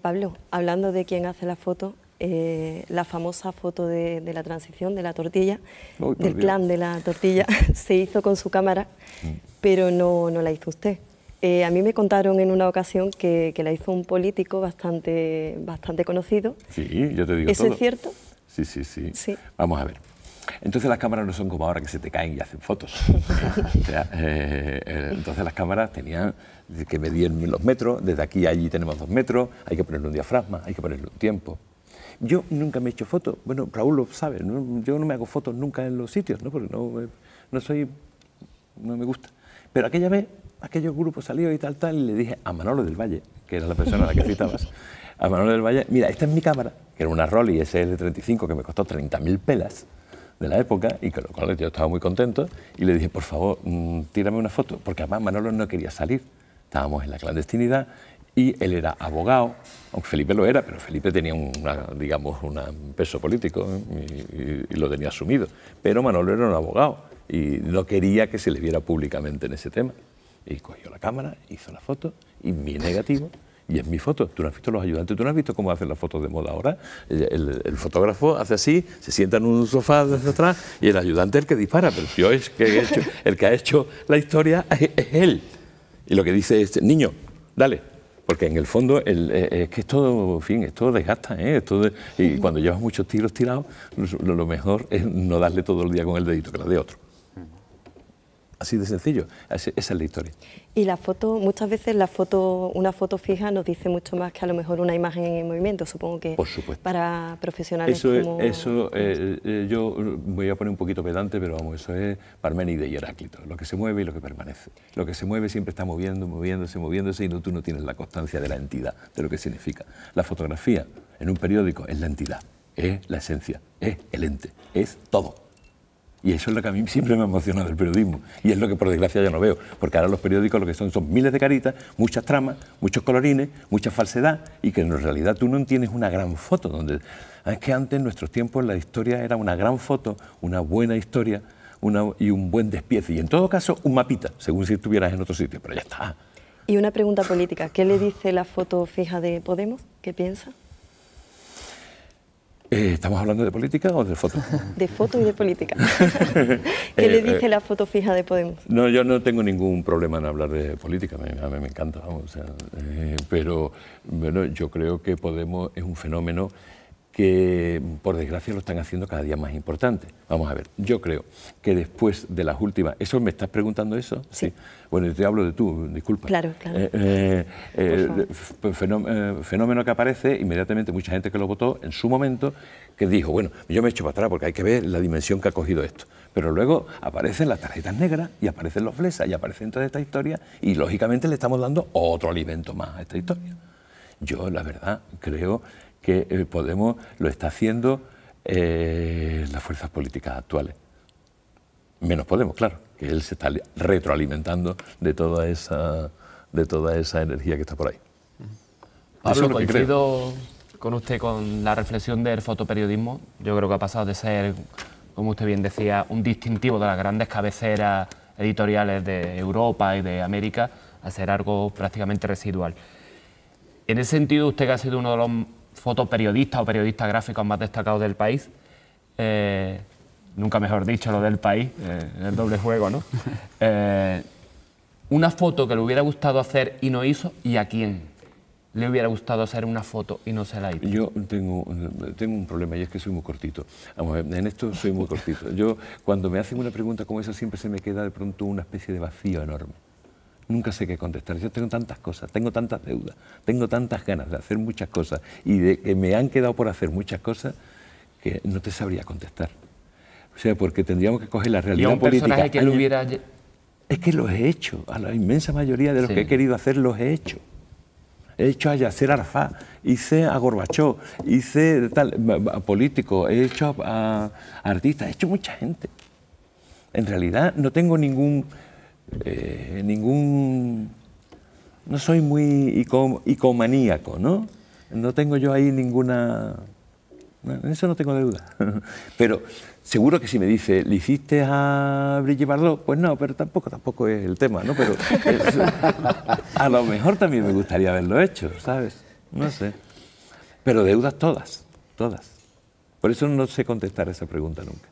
L: Pablo, hablando de quién hace la foto, la famosa foto de la transición, de la tortilla, del clan de la tortilla, se hizo con su cámara, pero no la hizo usted. A mí me contaron en una ocasión que la hizo un político bastante conocido.
I: Sí, yo te digo
L: ¿Eso
I: todo.
L: es cierto?
I: Sí. Vamos a ver. Entonces las cámaras no son como ahora que se te caen y hacen fotos. O sea, entonces las cámaras tenían que medir los metros, desde aquí a allí tenemos 2 metros, hay que ponerle un diafragma, hay que ponerle un tiempo. Yo nunca me he hecho fotos, bueno, Raúl lo sabe, ¿no? Yo no me hago fotos nunca en los sitios, ¿no? Porque no me gusta. Pero aquella vez, aquellos grupos salió y tal, y le dije a Manolo del Valle, que era la persona a la que citabas, a Manolo del Valle, mira, esta es mi cámara, que era una Rolly SL35 que me costó 30.000 pelas de la época, y con lo cual yo estaba muy contento, y le dije, por favor, tírame una foto, porque además Manolo no quería salir, estábamos en la clandestinidad, y él era abogado, aunque Felipe lo era, pero Felipe tenía un peso político y lo tenía asumido. Pero Manolo era un abogado y no quería que se le viera públicamente en ese tema. Y cogió la cámara, hizo la foto y mi negativo, y es mi foto. Tú no has visto los ayudantes, tú no has visto cómo hacen las fotos de moda ahora. El fotógrafo hace así, se sienta en un sofá desde atrás y el ayudante es el que dispara, pero yo el que ha hecho la historia es él. Y lo que dice es, niño, dale. Porque en el fondo es que es todo, en fin, esto desgasta, y cuando llevas muchos tiros tirados, lo mejor es no darle todo el día con el dedito, que la de otro. Así de sencillo, esa es la historia.
L: Y la foto, muchas veces una foto fija nos dice mucho más que a lo mejor una imagen en movimiento, supongo que
I: por supuesto.
L: Para profesionales
I: yo voy a poner un poquito pedante, pero vamos, eso es Parménides y Heráclito, lo que se mueve y lo que permanece. Lo que se mueve siempre está moviéndose y tú no tienes la constancia de la entidad, de lo que significa. La fotografía en un periódico es la entidad, es la esencia, es el ente, es todo. Y eso es lo que a mí siempre me ha emocionado del periodismo. Y es lo que por desgracia ya no veo. Porque ahora los periódicos lo que son miles de caritas, muchas tramas, muchos colorines, mucha falsedad, y que en realidad tú no tienes una gran foto. Es que antes, en nuestros tiempos, la historia era una gran foto, una buena historia y un buen despiece. Y en todo caso, un mapita, según si estuvieras en otro sitio. Pero ya está.
L: Y una pregunta política. ¿Qué le dice la foto fija de Podemos? ¿Qué piensa?
I: ¿Estamos hablando de política o de foto?
L: De foto y de política. ¿Qué le dice la foto fija de Podemos?
I: No, yo no tengo ningún problema en hablar de política, a mí me encanta, vamos, pero bueno, yo creo que Podemos es un fenómeno que por desgracia lo están haciendo cada día más importante. Vamos a ver, yo creo que después de las últimas... ¿Eso me estás preguntando eso? Sí. Bueno, yo te hablo de tú, disculpa.
L: Claro.
I: Fenómeno que aparece, inmediatamente mucha gente que lo votó en su momento, que dijo, bueno, yo me echo para atrás porque hay que ver la dimensión que ha cogido esto. Pero luego aparecen las tarjetas negras y aparecen los flesas y aparecen toda esta historia y lógicamente le estamos dando otro alimento más a esta historia. Yo, la verdad, creo que Podemos lo está haciendo las fuerzas políticas actuales. Menos Podemos, claro, que él se está retroalimentando de toda esa energía que está por ahí.
M: Pablo, coincido con usted con la reflexión del fotoperiodismo. Yo creo que ha pasado de ser
N: como usted bien decía, un distintivo de las grandes cabeceras editoriales de Europa y de América a ser algo prácticamente residual. En ese sentido, usted que ha sido uno de los fotoperiodistas o periodistas gráficos más destacados del país, nunca mejor dicho lo del país, el doble juego, ¿no? Una foto que le hubiera gustado hacer y no hizo, ¿y a quién le hubiera gustado hacer una foto y no se la hizo?
I: Yo tengo un problema y es que soy muy cortito. Vamos a ver, en esto soy muy cortito. Yo, cuando me hacen una pregunta como esa, siempre se me queda de pronto una especie de vacío enorme. Nunca sé qué contestar. Yo tengo tantas cosas, tengo tantas deudas, tengo tantas ganas de hacer muchas cosas y de que me han quedado por hacer muchas cosas que no te sabría contestar. O sea, porque tendríamos que coger la realidad política.
N: ¿Y a un personaje que lo hubiera...?
I: Es que los he hecho. A la inmensa mayoría de los que he querido hacer los he hecho. He hecho a Yasser Arafat, hice a Gorbachov, hice a políticos, he hecho a artistas, he hecho mucha gente. En realidad no tengo ningún... no soy muy icomaníaco, ¿no? No tengo yo ahí ninguna... En eso no tengo duda. Pero seguro que si me dice, ¿le hiciste a Brigitte Bardot? Pues no, pero tampoco es el tema, ¿no? Pero a lo mejor también me gustaría haberlo hecho, ¿sabes? No sé. Pero deudas todas. Por eso no sé contestar esa pregunta nunca.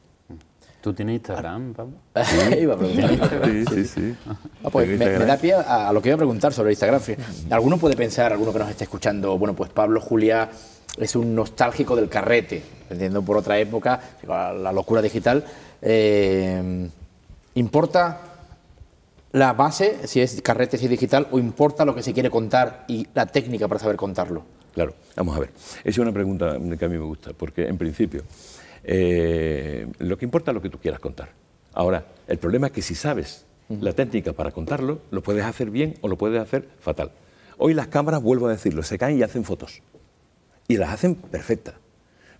J: ¿Tú tienes Instagram, Pablo?
K: Sí. Iba a preguntar.
I: Sí.
K: Pues me da pie a lo que iba a preguntar sobre Instagram. Alguno puede pensar, alguno que nos esté escuchando, bueno, pues Pablo Juliá es un nostálgico del carrete, entiendo por otra época, la locura digital. ¿Importa la base, si es carrete, si es digital, o importa lo que se quiere contar y la técnica para saber contarlo?
I: Claro, vamos a ver. Esa es una pregunta que a mí me gusta, porque en principio lo que importa es lo que tú quieras contar. Ahora, el problema es que si sabes la técnica para contarlo, lo puedes hacer bien o lo puedes hacer fatal. Hoy las cámaras, vuelvo a decirlo, se caen y hacen fotos. Y las hacen perfectas.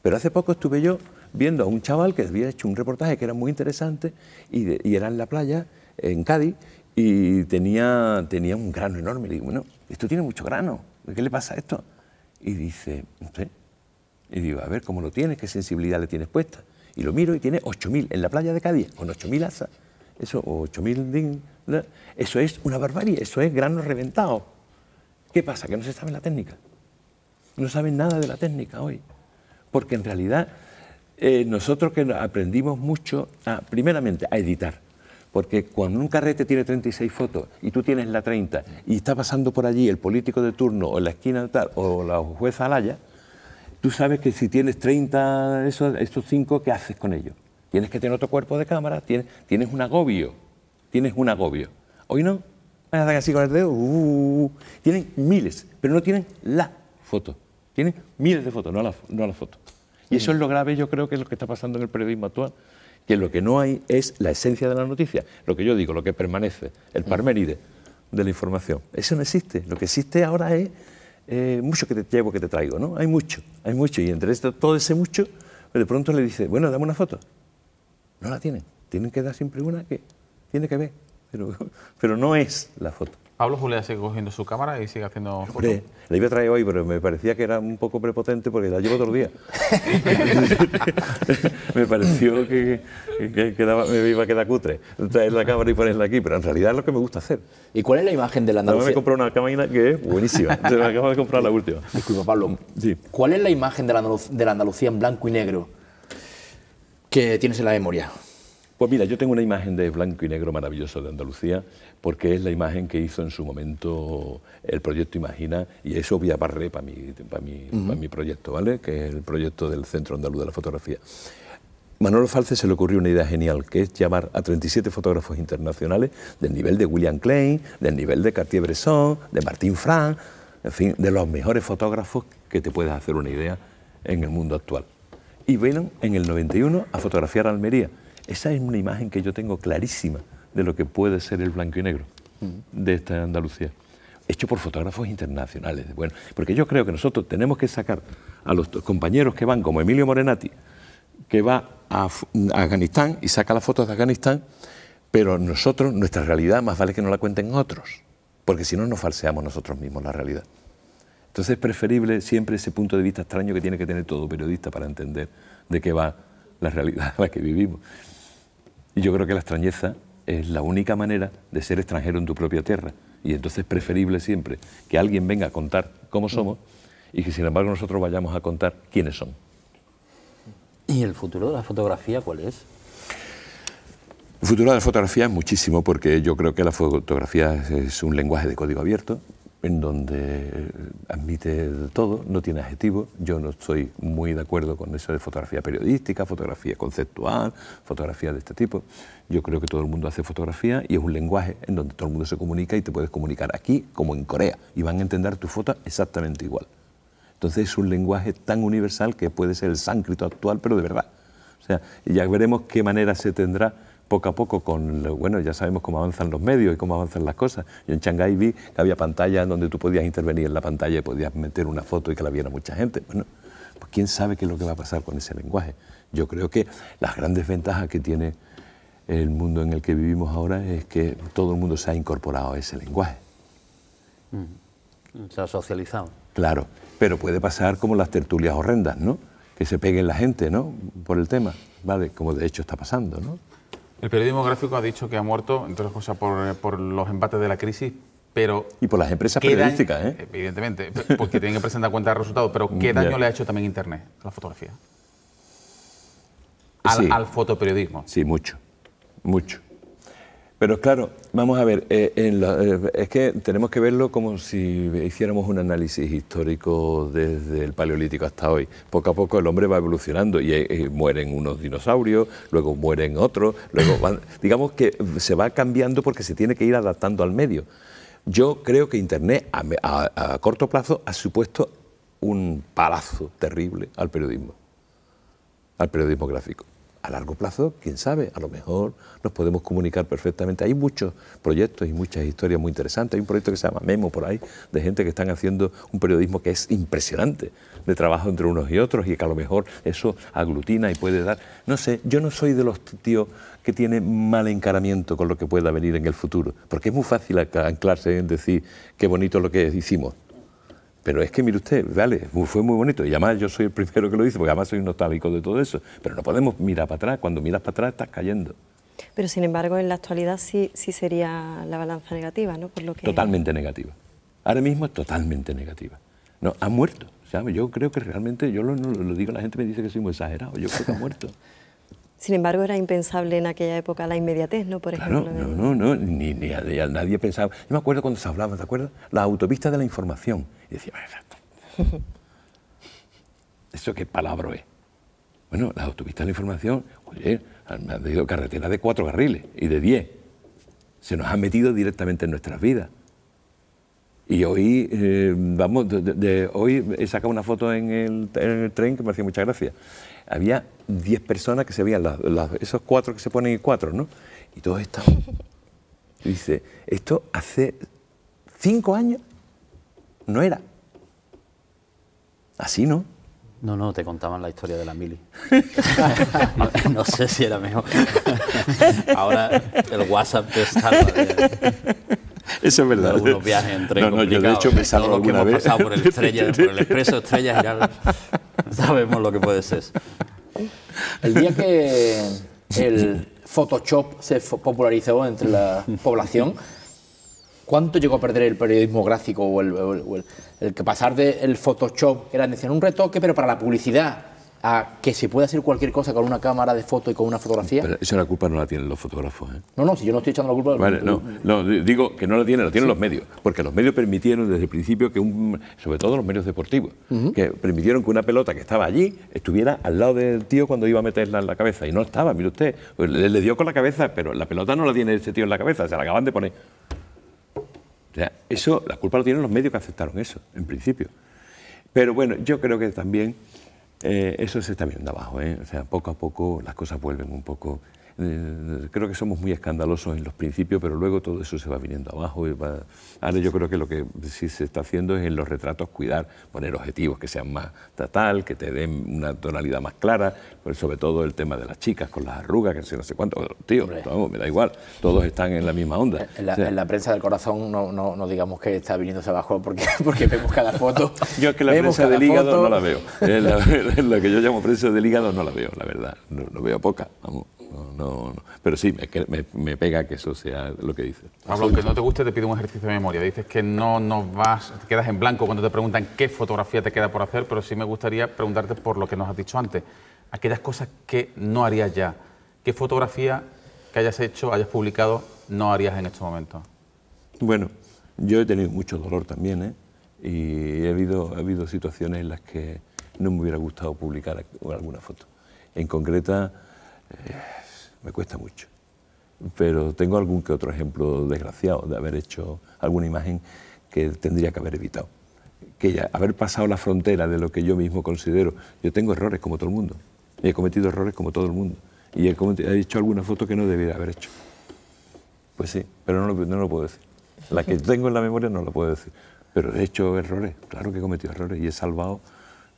I: Pero hace poco estuve yo viendo a un chaval que había hecho un reportaje que era muy interesante y era en la playa, en Cádiz, y tenía un grano enorme. Le digo, bueno, esto tiene mucho grano, ¿qué le pasa a esto? Y dice, no sé. Y digo, a ver, ¿cómo lo tienes? ¿Qué sensibilidad le tienes puesta? Y lo miro y tiene 8.000 en la playa de Cádiz, con 8.000 asas. Eso, 8.000... Eso es una barbarie, eso es grano reventado. ¿Qué pasa? Que no se sabe la técnica. No saben nada de la técnica hoy, porque en realidad nosotros que aprendimos mucho, primeramente, a editar, porque cuando un carrete tiene 36 fotos y tú tienes la 30 y está pasando por allí el político de turno o en la esquina tal, o la jueza Alaya, tú sabes que si tienes 30, estos 5, ¿qué haces con ellos? Tienes que tener otro cuerpo de cámara, tienes un agobio, Hoy no, hacen así con el dedo, tienen miles, pero no tienen la foto. Tienen miles de fotos, no la foto. Y eso es lo grave, yo creo que es lo que está pasando en el periodismo actual, que lo que no hay es la esencia de la noticia, lo que yo digo, lo que permanece, el parméride de la información. Eso no existe. Lo que existe ahora es mucho que te llevo, que te traigo, ¿no? Hay mucho, y entre todo ese mucho, de pronto le dice, bueno, dame una foto. No la tienen que dar siempre una que tiene que ver, pero no es la foto.
A: Pablo Juliá sigue cogiendo su cámara y sigue haciendo fotos.
I: Hombre, la iba a traer hoy, pero me parecía que era un poco prepotente porque la llevo todo el día. Me pareció que me iba a quedar cutre traer la cámara y ponerla aquí, pero en realidad es lo que me gusta hacer.
K: ¿Y cuál es la imagen de la Andalucía?
I: Me compré una cámara que es buenísima. Se me acabo de comprar la última.
K: Disculpa, Pablo.
I: Sí.
K: ¿Cuál es la imagen de la Andalucía en blanco y negro que tienes en la memoria?
I: Pues mira, yo tengo una imagen de blanco y negro maravilloso de Andalucía, porque es la imagen que hizo en su momento el proyecto Imagina, y eso voy a barrer para mi proyecto, ¿vale? Que es el proyecto del Centro Andaluz de la Fotografía. Manolo Falce se le ocurrió una idea genial, que es llamar a 37 fotógrafos internacionales del nivel de William Klein, del nivel de Cartier-Bresson, de Martín Frank, en fin, de los mejores fotógrafos que te puedas hacer una idea en el mundo actual. Y vieron en el 91 a fotografiar Almería. Esa es una imagen que yo tengo clarísima de lo que puede ser el blanco y negro de esta Andalucía, hecho por fotógrafos internacionales. Bueno, porque yo creo que nosotros tenemos que sacar a los compañeros que van, como Emilio Morenati, que va a Afganistán y saca las fotos de Afganistán, pero nosotros, nuestra realidad, más vale que no la cuenten otros, porque si no nos falseamos nosotros mismos la realidad. Entonces es preferible siempre ese punto de vista extraño que tiene que tener todo periodista para entender de qué va la realidad en la que vivimos. Y yo creo que la extrañeza es la única manera de ser extranjero en tu propia tierra. Y entonces es preferible siempre que alguien venga a contar cómo somos y que sin embargo nosotros vayamos a contar quiénes son.
J: ¿Y el futuro de la fotografía cuál es?
I: El futuro de la fotografía es muchísimo, porque yo creo que la fotografía es un lenguaje de código abierto, en donde admite todo, no tiene adjetivos. Yo no estoy muy de acuerdo con eso de fotografía periodística, fotografía conceptual, fotografía de este tipo. Yo creo que todo el mundo hace fotografía y es un lenguaje en donde todo el mundo se comunica y te puedes comunicar aquí como en Corea y van a entender tu foto exactamente igual. Entonces es un lenguaje tan universal que puede ser el sánscrito actual, pero de verdad. O sea, ya veremos qué manera se tendrá poco a poco con, bueno, ya sabemos cómo avanzan los medios y cómo avanzan las cosas. Yo en Shanghái vi que había pantallas donde tú podías intervenir en la pantalla y podías meter una foto y que la viera mucha gente. Bueno, pues quién sabe qué es lo que va a pasar con ese lenguaje. Yo creo que las grandes ventajas que tiene el mundo en el que vivimos ahora es que todo el mundo se ha incorporado a ese lenguaje.
J: Se ha socializado.
I: Claro, pero puede pasar como las tertulias horrendas, ¿no? Que se peguen la gente, ¿no? Por el tema, ¿vale? Como de hecho está pasando, ¿no?
A: El periodismo gráfico ha dicho que ha muerto, entre otras cosas, por los embates de la crisis, pero...
I: Y por las empresas periodísticas, ¿eh?
A: Evidentemente, porque tienen que presentar cuenta de resultados, pero ¿qué daño le ha hecho también Internet a la fotografía? Al fotoperiodismo.
I: Sí, mucho, mucho. Pero claro, vamos a ver, es que tenemos que verlo como si hiciéramos un análisis histórico desde el Paleolítico hasta hoy. Poco a poco el hombre va evolucionando y mueren unos dinosaurios, luego mueren otros, luego digamos que se va cambiando porque se tiene que ir adaptando al medio. Yo creo que Internet a corto plazo ha supuesto un palazo terrible al periodismo gráfico. A largo plazo, quién sabe, a lo mejor nos podemos comunicar perfectamente. Hay muchos proyectos y muchas historias muy interesantes. Hay un proyecto que se llama Memo por ahí, de gente que están haciendo un periodismo que es impresionante, de trabajo entre unos y otros, y que a lo mejor eso aglutina y puede dar... No sé, yo no soy de los tíos que tienen mal encaramiento con lo que pueda venir en el futuro, porque es muy fácil anclarse en decir qué bonito lo que hicimos. Pero es que, mire usted, vale, fue muy bonito, y además yo soy el primero que lo dice, porque además soy nostálgico de todo eso, pero no podemos mirar para atrás, cuando miras para atrás estás cayendo.
L: Pero sin embargo, en la actualidad sí sería la balanza negativa, ¿no? Por lo que...
I: Totalmente negativa. Ahora mismo es totalmente negativa. No, ha muerto. O sea, yo creo que realmente, yo lo digo, la gente me dice que soy muy exagerado, yo creo que ha muerto.
L: Sin embargo, era impensable en aquella época la inmediatez, ¿no? Por ejemplo.
I: No, nadie pensaba. Yo me acuerdo cuando se hablaba, ¿te acuerdas? La autopista de la información. Y decía, ¿eso qué palabra es? Bueno, la autopista de la información, oye, me han dicho carreteras de 4 carriles y de 10. Se nos han metido directamente en nuestras vidas. Y hoy, hoy he sacado una foto en el tren que me hacía mucha gracia. Había 10 personas que se veían, esos 4 que se ponen en 4, ¿no? Y todos estaban. Y dice, esto hace 5 años no era. Así, ¿no?
J: No, te contaban la historia de la mili. No sé si era mejor. Ahora el WhatsApp te salva
I: eso es verdad.
J: Algunos viajes en tren
I: yo de hecho me salvo alguna vez.
J: Pasado por el Expreso Estrella Girard, sabemos lo que puede ser.
K: El día que el Photoshop se popularizó entre la población, ¿cuánto llegó a perder el periodismo gráfico o el que pasar del Photoshop, que era decían, un retoque, pero para la publicidad, a que se puede hacer cualquier cosa con una cámara de foto y con una fotografía?
I: Pero eso la culpa no la tienen los fotógrafos, ¿eh?
K: No, si yo no estoy echando la culpa...
I: Vale, no, digo que no la tienen los medios, porque los medios permitieron desde el principio que sobre todo los medios deportivos, que permitieron que una pelota que estaba allí estuviera al lado del tío cuando iba a meterla en la cabeza, y no estaba, mire usted, pues le dio con la cabeza, pero la pelota no la tiene ese tío en la cabeza, se la acaban de poner. O sea, eso, la culpa lo tienen los medios que aceptaron eso, en principio. Pero bueno, yo creo que también eso se está viendo abajo, ¿eh? O sea, poco a poco las cosas vuelven un poco. Creo que somos muy escandalosos en los principios, pero luego todo eso se va viniendo abajo. Ahora yo creo que lo que sí se está haciendo es en los retratos cuidar, poner objetivos que sean más tal, que te den una tonalidad más clara, pues sobre todo el tema de las chicas con las arrugas, que no sé cuánto. Tío, vamos, me da igual, todos están en la misma onda.
K: En la prensa del corazón no digamos que está viniéndose abajo porque vemos cada foto.
I: Yo es que la prensa del hígado no la veo. La que yo llamo prensa del hígado no la veo, la verdad. No veo poca, vamos. No. Pero sí, me pega que eso sea lo que dices.
A: Pablo, aunque no te guste, te pido un ejercicio de memoria. Dices que te quedas en blanco cuando te preguntan qué fotografía te queda por hacer, pero sí me gustaría preguntarte por lo que nos has dicho antes. Aquellas cosas que no harías ya. ¿Qué fotografía que hayas hecho, hayas publicado, no harías en estos momentos?
I: Bueno, yo he tenido mucho dolor también, ¿eh? Y ha habido situaciones en las que no me hubiera gustado publicar alguna foto. En concreta, me cuesta mucho, pero tengo algún que otro ejemplo desgraciado de haber hecho alguna imagen que tendría que haber evitado. Que ya, haber pasado la frontera de lo que yo mismo considero. Yo tengo errores como todo el mundo, y he cometido errores como todo el mundo, y he hecho alguna foto que no debería haber hecho. Pues sí, pero no lo puedo decir. La que tengo en la memoria no la puedo decir, pero he hecho errores, claro que he cometido errores, y he salvado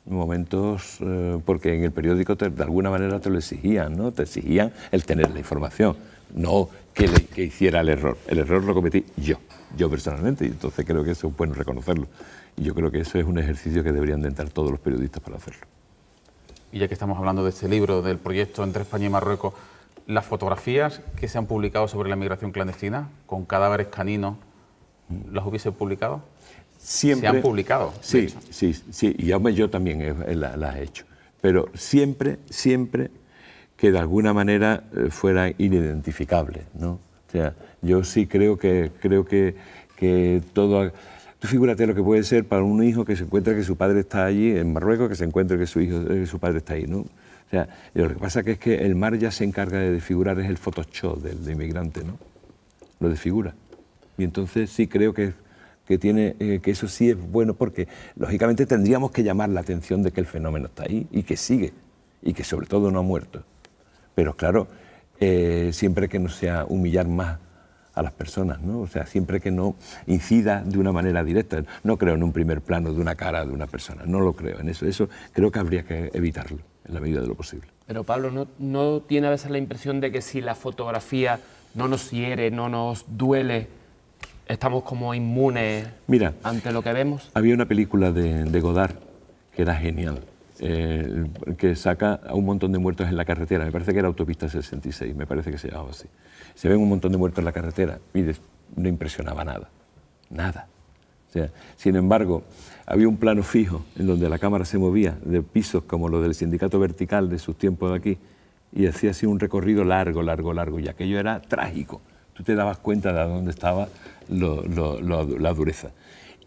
I: momentos, porque en el periódico de alguna manera te lo exigían, ¿no? Te exigían el tener la información, no que hiciera el error. El error lo cometí yo personalmente, y entonces creo que eso es bueno reconocerlo. Y yo creo que eso es un ejercicio que deberían de entrar todos los periodistas para hacerlo.
A: Y ya que estamos hablando de este libro, del proyecto entre España y Marruecos, las fotografías que se han publicado sobre la migración clandestina, con cadáveres caninos, ¿las hubiese publicado?
I: Siempre,
A: se han publicado.
I: Sí, y yo también las he hecho. Pero siempre que de alguna manera fueran inidentificables, ¿no? O sea, yo sí creo que todo... Tú figúrate lo que puede ser para un hijo que se encuentra que su padre está allí en Marruecos, que se encuentra que su padre está ahí, ¿no? O sea, lo que pasa es que el mar ya se encarga de desfigurar, es el Photoshop del inmigrante, ¿no? Lo desfigura. Y entonces sí creo que eso sí es bueno, porque lógicamente tendríamos que llamar la atención de que el fenómeno está ahí y que sigue, y que sobre todo no ha muerto. Pero claro, siempre que no sea humillar más a las personas, ¿no? O sea, siempre que no incida de una manera directa. No creo en un primer plano de una cara de una persona, no lo creo en eso. Eso creo que habría que evitarlo en la medida de lo posible.
N: Pero Pablo, ¿no tiene a veces la impresión de que si la fotografía no nos hiere, no nos duele, estamos como inmunes ante lo que vemos?
I: Había una película de Godard que era genial, que saca a un montón de muertos en la carretera. Me parece que era Autopista 66, me parece que se llamaba así. Se ven un montón de muertos en la carretera y no impresionaba nada. O sea, sin embargo, había un plano fijo en donde la cámara se movía de pisos como los del Sindicato Vertical de sus tiempos de aquí, y hacía así un recorrido largo, y aquello era trágico. Tú te dabas cuenta de dónde estaba la dureza.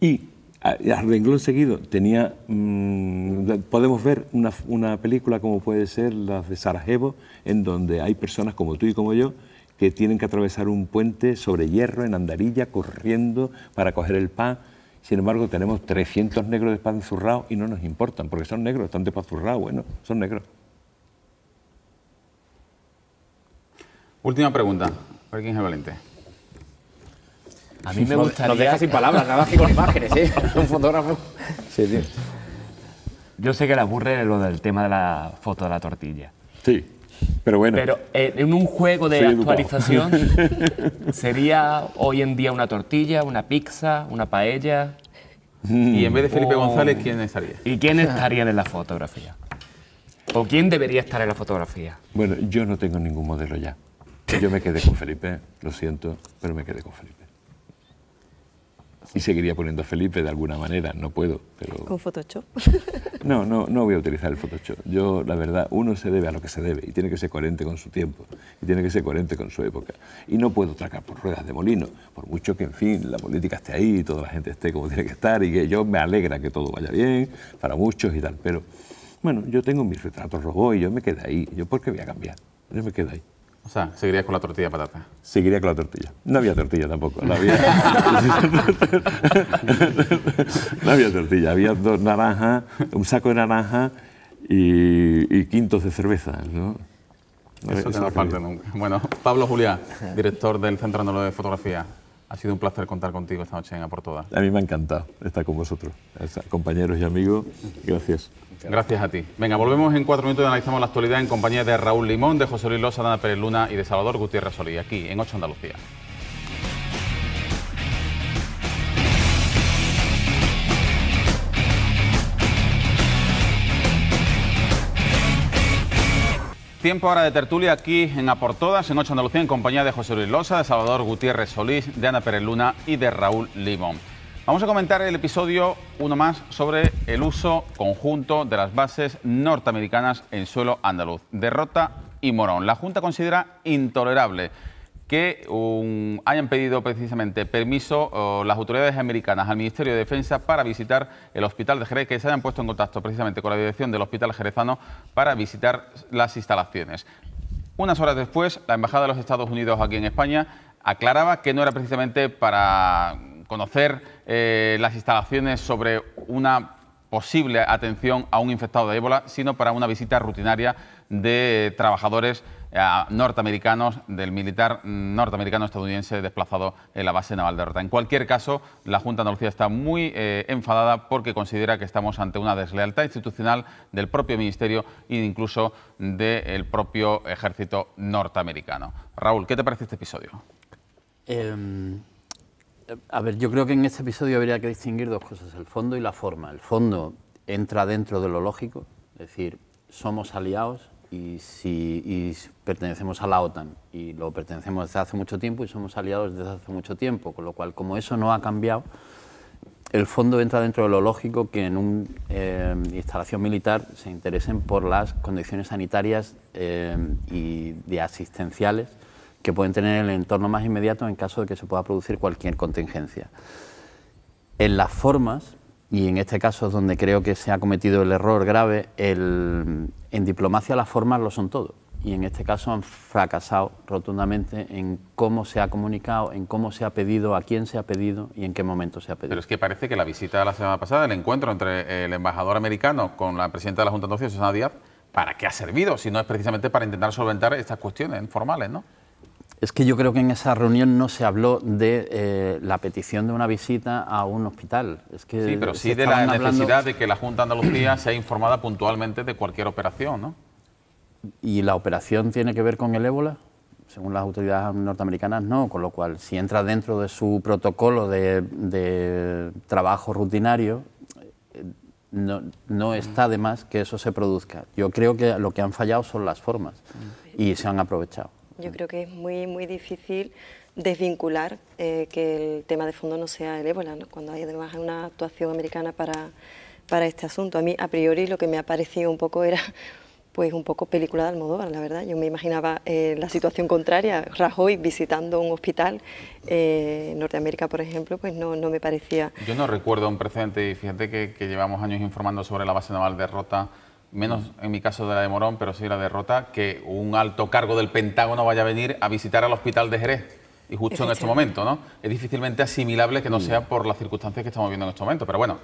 I: Y a renglón seguido tenía, podemos ver una película como puede ser la de Sarajevo, en donde hay personas como tú y como yo que tienen que atravesar un puente sobre hierro en andarilla, corriendo para coger el pan. Sin embargo, tenemos 300 negros despanzurrados y no nos importan, porque son negros, están despanzurrados, bueno, son negros.
A: Última pregunta, a ver quién es el valiente.
N: A mí me gustaría...
K: Nos deja sin palabras, nada más que con imágenes, ¿eh? Un fotógrafo. Sí, tío.
N: Yo sé que le aburre lo del tema de la foto de la tortilla.
I: Sí, pero bueno.
N: Pero en un juego de actualización, ¿sería hoy en día una tortilla, una pizza, una paella?
A: Y en vez de Felipe González, ¿quién estaría?
N: ¿Y quién estaría en la fotografía? ¿O quién debería estar en la fotografía?
I: Bueno, yo no tengo ningún modelo ya. Yo me quedé con Felipe, lo siento, pero me quedé con Felipe. Y seguiría poniendo a Felipe de alguna manera, no puedo, pero...
L: ¿Con Photoshop?
I: No voy a utilizar el Photoshop. Yo, la verdad, uno se debe a lo que se debe y tiene que ser coherente con su tiempo y tiene que ser coherente con su época. Y no puedo tracar por ruedas de molino, por mucho que, en fin, la política esté ahí y toda la gente esté como tiene que estar y que yo me alegra que todo vaya bien para muchos y tal, pero, bueno, yo tengo mis retratos robot y yo me quedé ahí. ¿Yo por qué voy a cambiar? Yo me quedé ahí.
A: O sea, seguirías con la tortilla de patata.
I: Seguiría con la tortilla. No había tortilla tampoco. No había tortilla. Había 2 naranjas, un saco de naranja y quintos de cerveza, ¿no?
A: Eso que no falte nunca. Bueno, Pablo Juliá, director del Centro Andaluz de Fotografía. Ha sido un placer contar contigo esta noche en A por Todas.
I: A mí me ha encantado estar con vosotros, compañeros y amigos. Gracias.
A: Gracias a ti. Venga, volvemos en 4 minutos y analizamos la actualidad en compañía de Raúl Limón, de José Luis Losa, de Ana Pérez Luna y de Salvador Gutiérrez Solí, aquí en 8 Andalucía. Tiempo ahora de tertulia aquí en A por Todas, en 8 Andalucía, en compañía de José Luis Losa, de Salvador Gutiérrez Solís, de Ana Pérez Luna y de Raúl Limón. Vamos a comentar el episodio, uno más, sobre el uso conjunto de las bases norteamericanas en suelo andaluz, de Rota y Morón. La Junta considera intolerable que hayan pedido precisamente permiso las autoridades americanas al Ministerio de Defensa para visitar el Hospital de Jerez, que se hayan puesto en contacto precisamente con la dirección del Hospital Jerezano para visitar las instalaciones. Unas horas después, la Embajada de los Estados Unidos aquí en España aclaraba que no era precisamente para conocer las instalaciones sobre una posible atención a un infectado de ébola, sino para una visita rutinaria de trabajadores norteamericanos, del militar norteamericano estadounidense desplazado en la base naval de Rota. En cualquier caso, la Junta de Andalucía está muy enfadada porque considera que estamos ante una deslealtad institucional del propio Ministerio e incluso del propio ejército norteamericano. Raúl, ¿qué te parece este episodio?
J: A ver, yo creo que en este episodio habría que distinguir dos cosas, el fondo y la forma. El fondo entra dentro de lo lógico, es decir, somos aliados y pertenecemos a la OTAN y lo pertenecemos desde hace mucho tiempo y somos aliados desde hace mucho tiempo, con lo cual, como eso no ha cambiado, el fondo entra dentro de lo lógico que en una instalación militar se interesen por las condiciones sanitarias y de asistenciales que pueden tener el entorno más inmediato en caso de que se pueda producir cualquier contingencia. En las formas, y en este caso es donde creo que se ha cometido el error grave, en diplomacia las formas lo son todo. Y en este caso han fracasado rotundamente en cómo se ha comunicado, en cómo se ha pedido, a quién se ha pedido y en qué momento se ha pedido.
A: Pero es que parece que la visita de la semana pasada, el encuentro entre el embajador americano con la presidenta de la Junta de Andalucía, Susana Díaz, ¿para qué ha servido? Si no es precisamente para intentar solventar estas cuestiones formales, ¿no?
J: Es que yo creo que en esa reunión no se habló de la petición de una visita a un hospital. Es que
A: sí, pero sí de la necesidad de que la Junta de Andalucía sea informada puntualmente de cualquier operación, ¿no?
J: ¿Y la operación tiene que ver con el ébola? Según las autoridades norteamericanas, no, con lo cual, si entra dentro de su protocolo de trabajo rutinario, no está de más que eso se produzca. Yo creo que lo que han fallado son las formas y se han aprovechado.
L: Yo creo que es muy difícil desvincular que el tema de fondo no sea el ébola, ¿no? Cuando hay además una actuación americana para este asunto. A mí, a priori, lo que me ha parecido un poco era pues un poco película de Almodóvar, la verdad. Yo me imaginaba la situación contraria, Rajoy visitando un hospital en Norteamérica, por ejemplo, pues no me parecía...
A: Yo no recuerdo un precedente, y fíjate que llevamos años informando sobre la base naval de Rota, menos en mi caso de la de Morón, pero sí la de Rota, que un alto cargo del Pentágono vaya a venir a visitar al hospital de Jerez. Y justo en este momento, ¿no? Es difícilmente asimilable que no sea por las circunstancias que estamos viendo en este momento. Pero bueno,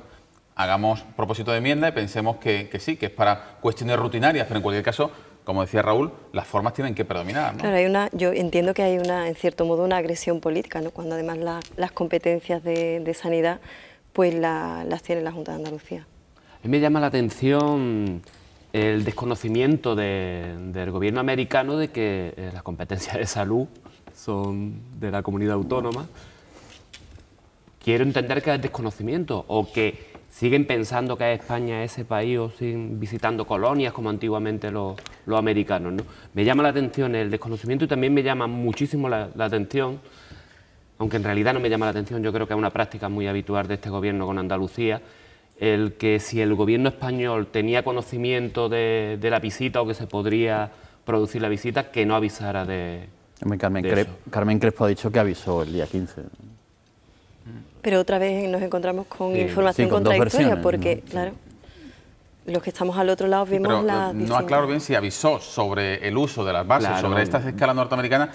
A: hagamos propósito de enmienda y pensemos que sí, que es para cuestiones rutinarias, pero en cualquier caso, como decía Raúl, las formas tienen que predominar, ¿no?
L: Claro, yo entiendo que hay en cierto modo, una agresión política, ¿no? Cuando además las competencias de sanidad, pues las tiene la Junta de Andalucía.
N: A mí me llama la atención el desconocimiento del gobierno americano de que las competencias de salud son de la comunidad autónoma. Quiero entender que es desconocimiento o que siguen pensando que España es ese país o siguen visitando colonias como antiguamente los americanos, ¿no? Me llama la atención el desconocimiento y también me llama muchísimo la atención, aunque en realidad no me llama la atención, yo creo que es una práctica muy habitual de este gobierno con Andalucía, el que si el gobierno español tenía conocimiento de la visita o que se podría producir la visita, que no avisara de
J: Carmen Crespo ha dicho que avisó el día 15.
L: Pero otra vez nos encontramos con información contradictoria, porque, claro, los que estamos al otro lado vimos la...
A: No aclaro bien si avisó sobre el uso de las bases, sobre estas escalas norteamericanas,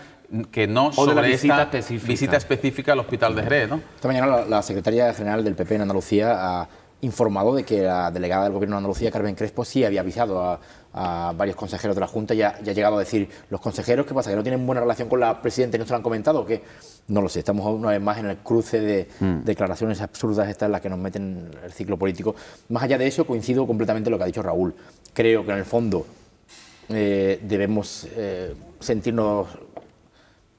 A: que no sobre esta visita específica al hospital de Jerez, ¿no?
K: Esta mañana la secretaria general del PP en Andalucía informado de que la delegada del Gobierno de Andalucía, Carmen Crespo, sí había avisado a varios consejeros de la Junta y ha llegado a decir, los consejeros, ¿qué pasa? ¿Que no tienen buena relación con la Presidenta y no se lo han comentado? ¿O qué? No lo sé, estamos una vez más en el cruce de declaraciones absurdas estas en las que nos meten el ciclo político. Más allá de eso, coincido completamente en lo que ha dicho Raúl. Creo que en el fondo debemos sentirnos...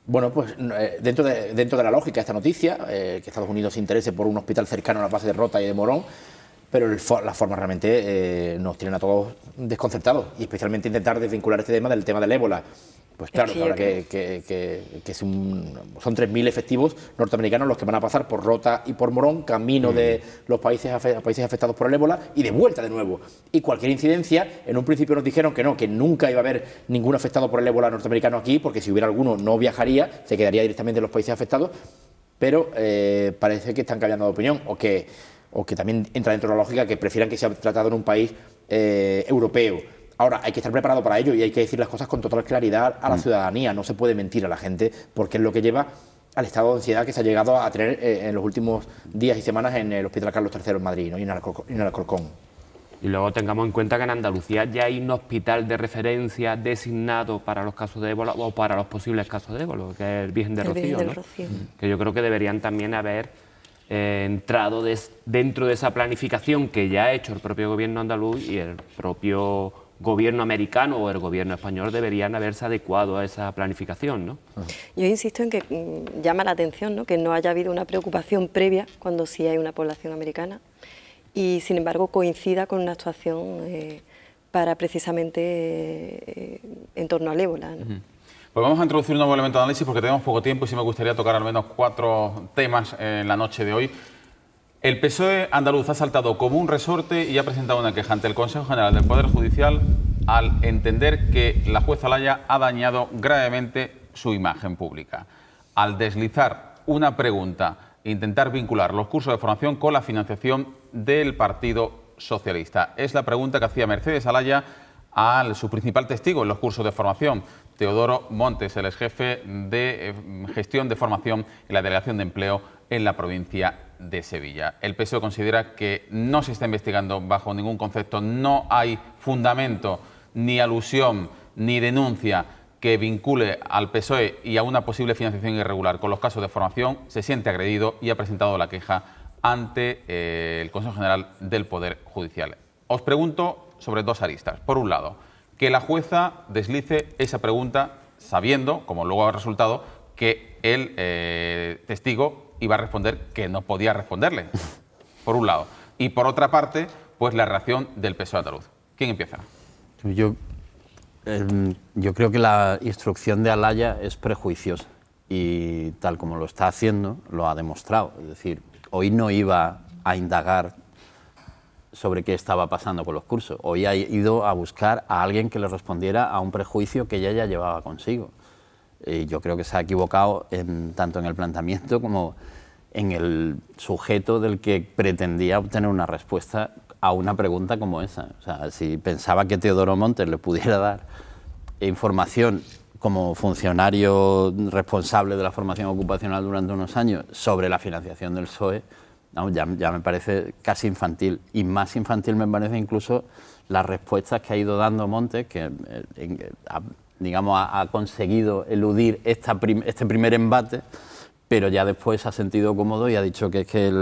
K: Bueno, pues dentro de la lógica de esta noticia, que Estados Unidos se interese por un hospital cercano a la base de Rota y de Morón, pero las formas realmente nos tienen a todos desconcertados, y especialmente intentar desvincular este tema del tema del ébola. Pues claro, ahora que son 3.000 efectivos norteamericanos los que van a pasar por Rota y por Morón, camino de los países afectados por el ébola y de vuelta de nuevo. Y cualquier incidencia, en un principio nos dijeron que no, que nunca iba a haber ningún afectado por el ébola norteamericano aquí, porque si hubiera alguno no viajaría, se quedaría directamente en los países afectados, pero parece que están cambiando de opinión, o que también entra dentro de la lógica que prefieran que sea tratado en un país europeo. Ahora, hay que estar preparado para ello y hay que decir las cosas con total claridad a la ciudadanía. No se puede mentir a la gente, porque es lo que lleva al estado de ansiedad que se ha llegado a tener en los últimos días y semanas en el Hospital Carlos III en Madrid, ¿no? y en Alcorcón.
N: Y luego tengamos en cuenta que en Andalucía ya hay un hospital de referencia designado para los casos de ébola o para los posibles casos de ébola, que es el Virgen de Rocío, ¿no? Que yo creo que deberían también haber entrado dentro de esa planificación que ya ha hecho el propio gobierno andaluz, y el propio gobierno americano o el gobierno español deberían haberse adecuado a esa planificación, ¿no?
L: Yo insisto en que llama la atención, ¿no?, que no haya habido una preocupación previa cuando sí hay una población americana, y sin embargo coincida con una actuación para precisamente en torno al ébola, ¿no?
A: Pues vamos a introducir un nuevo elemento de análisis porque tenemos poco tiempo y sí me gustaría tocar al menos 4 temas en la noche de hoy. El PSOE andaluz ha saltado como un resorte y ha presentado una queja ante el Consejo General del Poder Judicial al entender que la jueza Olaya ha dañado gravemente su imagen pública, al deslizar una pregunta e intentar vincular los cursos de formación con la financiación del Partido Socialista. Es la pregunta que hacía Mercedes Alaya a su principal testigo en los cursos de formación, Teodoro Montes, el exjefe de gestión de formación en la Delegación de Empleo en la provincia de Sevilla. El PSOE considera que no se está investigando bajo ningún concepto, no hay fundamento, ni alusión, ni denuncia que vincule al PSOE y a una posible financiación irregular con los casos de formación. Se siente agredido y ha presentado la queja ante el Consejo General del Poder Judicial. Os pregunto sobre 2 aristas. Por un lado, que la jueza deslice esa pregunta sabiendo, como luego ha resultado, que el testigo iba a responder que no podía responderle, por un lado. Y por otra parte, pues la reacción del PSOE andaluz. ¿Quién empieza?
J: Yo creo que la instrucción de Alaya es prejuiciosa y tal como lo está haciendo, lo ha demostrado. Es decir, hoy no iba a indagar sobre qué estaba pasando con los cursos. Hoy ha ido a buscar a alguien que le respondiera a un prejuicio que ella ya llevaba consigo. Y yo creo que se ha equivocado tanto en el planteamiento como en el sujeto del que pretendía obtener una respuesta a una pregunta como esa. O sea, si pensaba que Teodoro Montes le pudiera dar información como funcionario responsable de la formación ocupacional durante unos años sobre la financiación del PSOE, no, ya me parece casi infantil. Y más infantil me parece incluso las respuestas que ha ido dando Montes, que ha conseguido eludir este primer embate, pero ya después se ha sentido cómodo y ha dicho que es que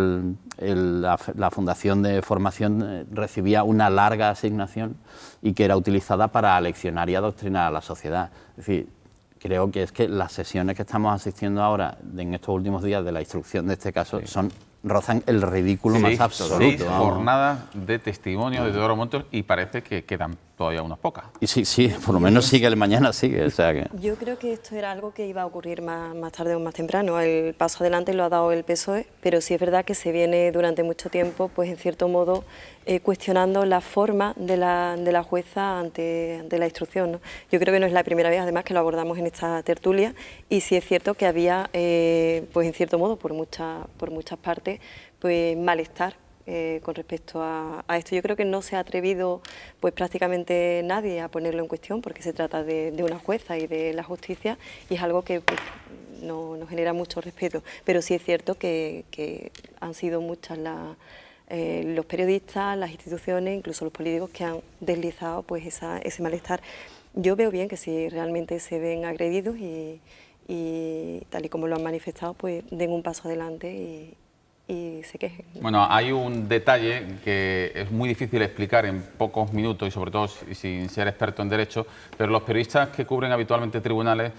J: la Fundación de Formación recibía una larga asignación y que era utilizada para aleccionar y adoctrinar a la sociedad. Es decir, creo que es que las sesiones que estamos asistiendo ahora en estos últimos días de la instrucción de este caso rozan el ridículo más absoluto.
A: 6 jornadas de testimonio de Teodoro Montes y parece que quedan todavía unas pocas.
J: Y sí, por lo menos sigue, mañana sigue. O sea que...
L: Yo creo que esto era algo que iba a ocurrir más tarde o más temprano. El paso adelante lo ha dado el PSOE, pero sí es verdad que se viene durante mucho tiempo, pues en cierto modo, cuestionando la forma de la jueza ante la instrucción, ¿no? Yo creo que no es la primera vez, además, que lo abordamos en esta tertulia, y sí es cierto que había, pues en cierto modo, por muchas partes, pues malestar con respecto a esto. Yo creo que no se ha atrevido pues prácticamente nadie a ponerlo en cuestión, porque se trata de una jueza y de la justicia, y es algo que pues, no genera mucho respeto, pero sí es cierto que han sido muchas los periodistas, las instituciones, incluso los políticos que han deslizado pues ese malestar. Yo veo bien que si realmente se ven agredidos y tal y como lo han manifestado, pues den un paso adelante y se quejen.
A: Bueno, hay un detalle que es muy difícil explicar en pocos minutos y sobre todo sin ser experto en derecho, pero los periodistas que cubren habitualmente tribunales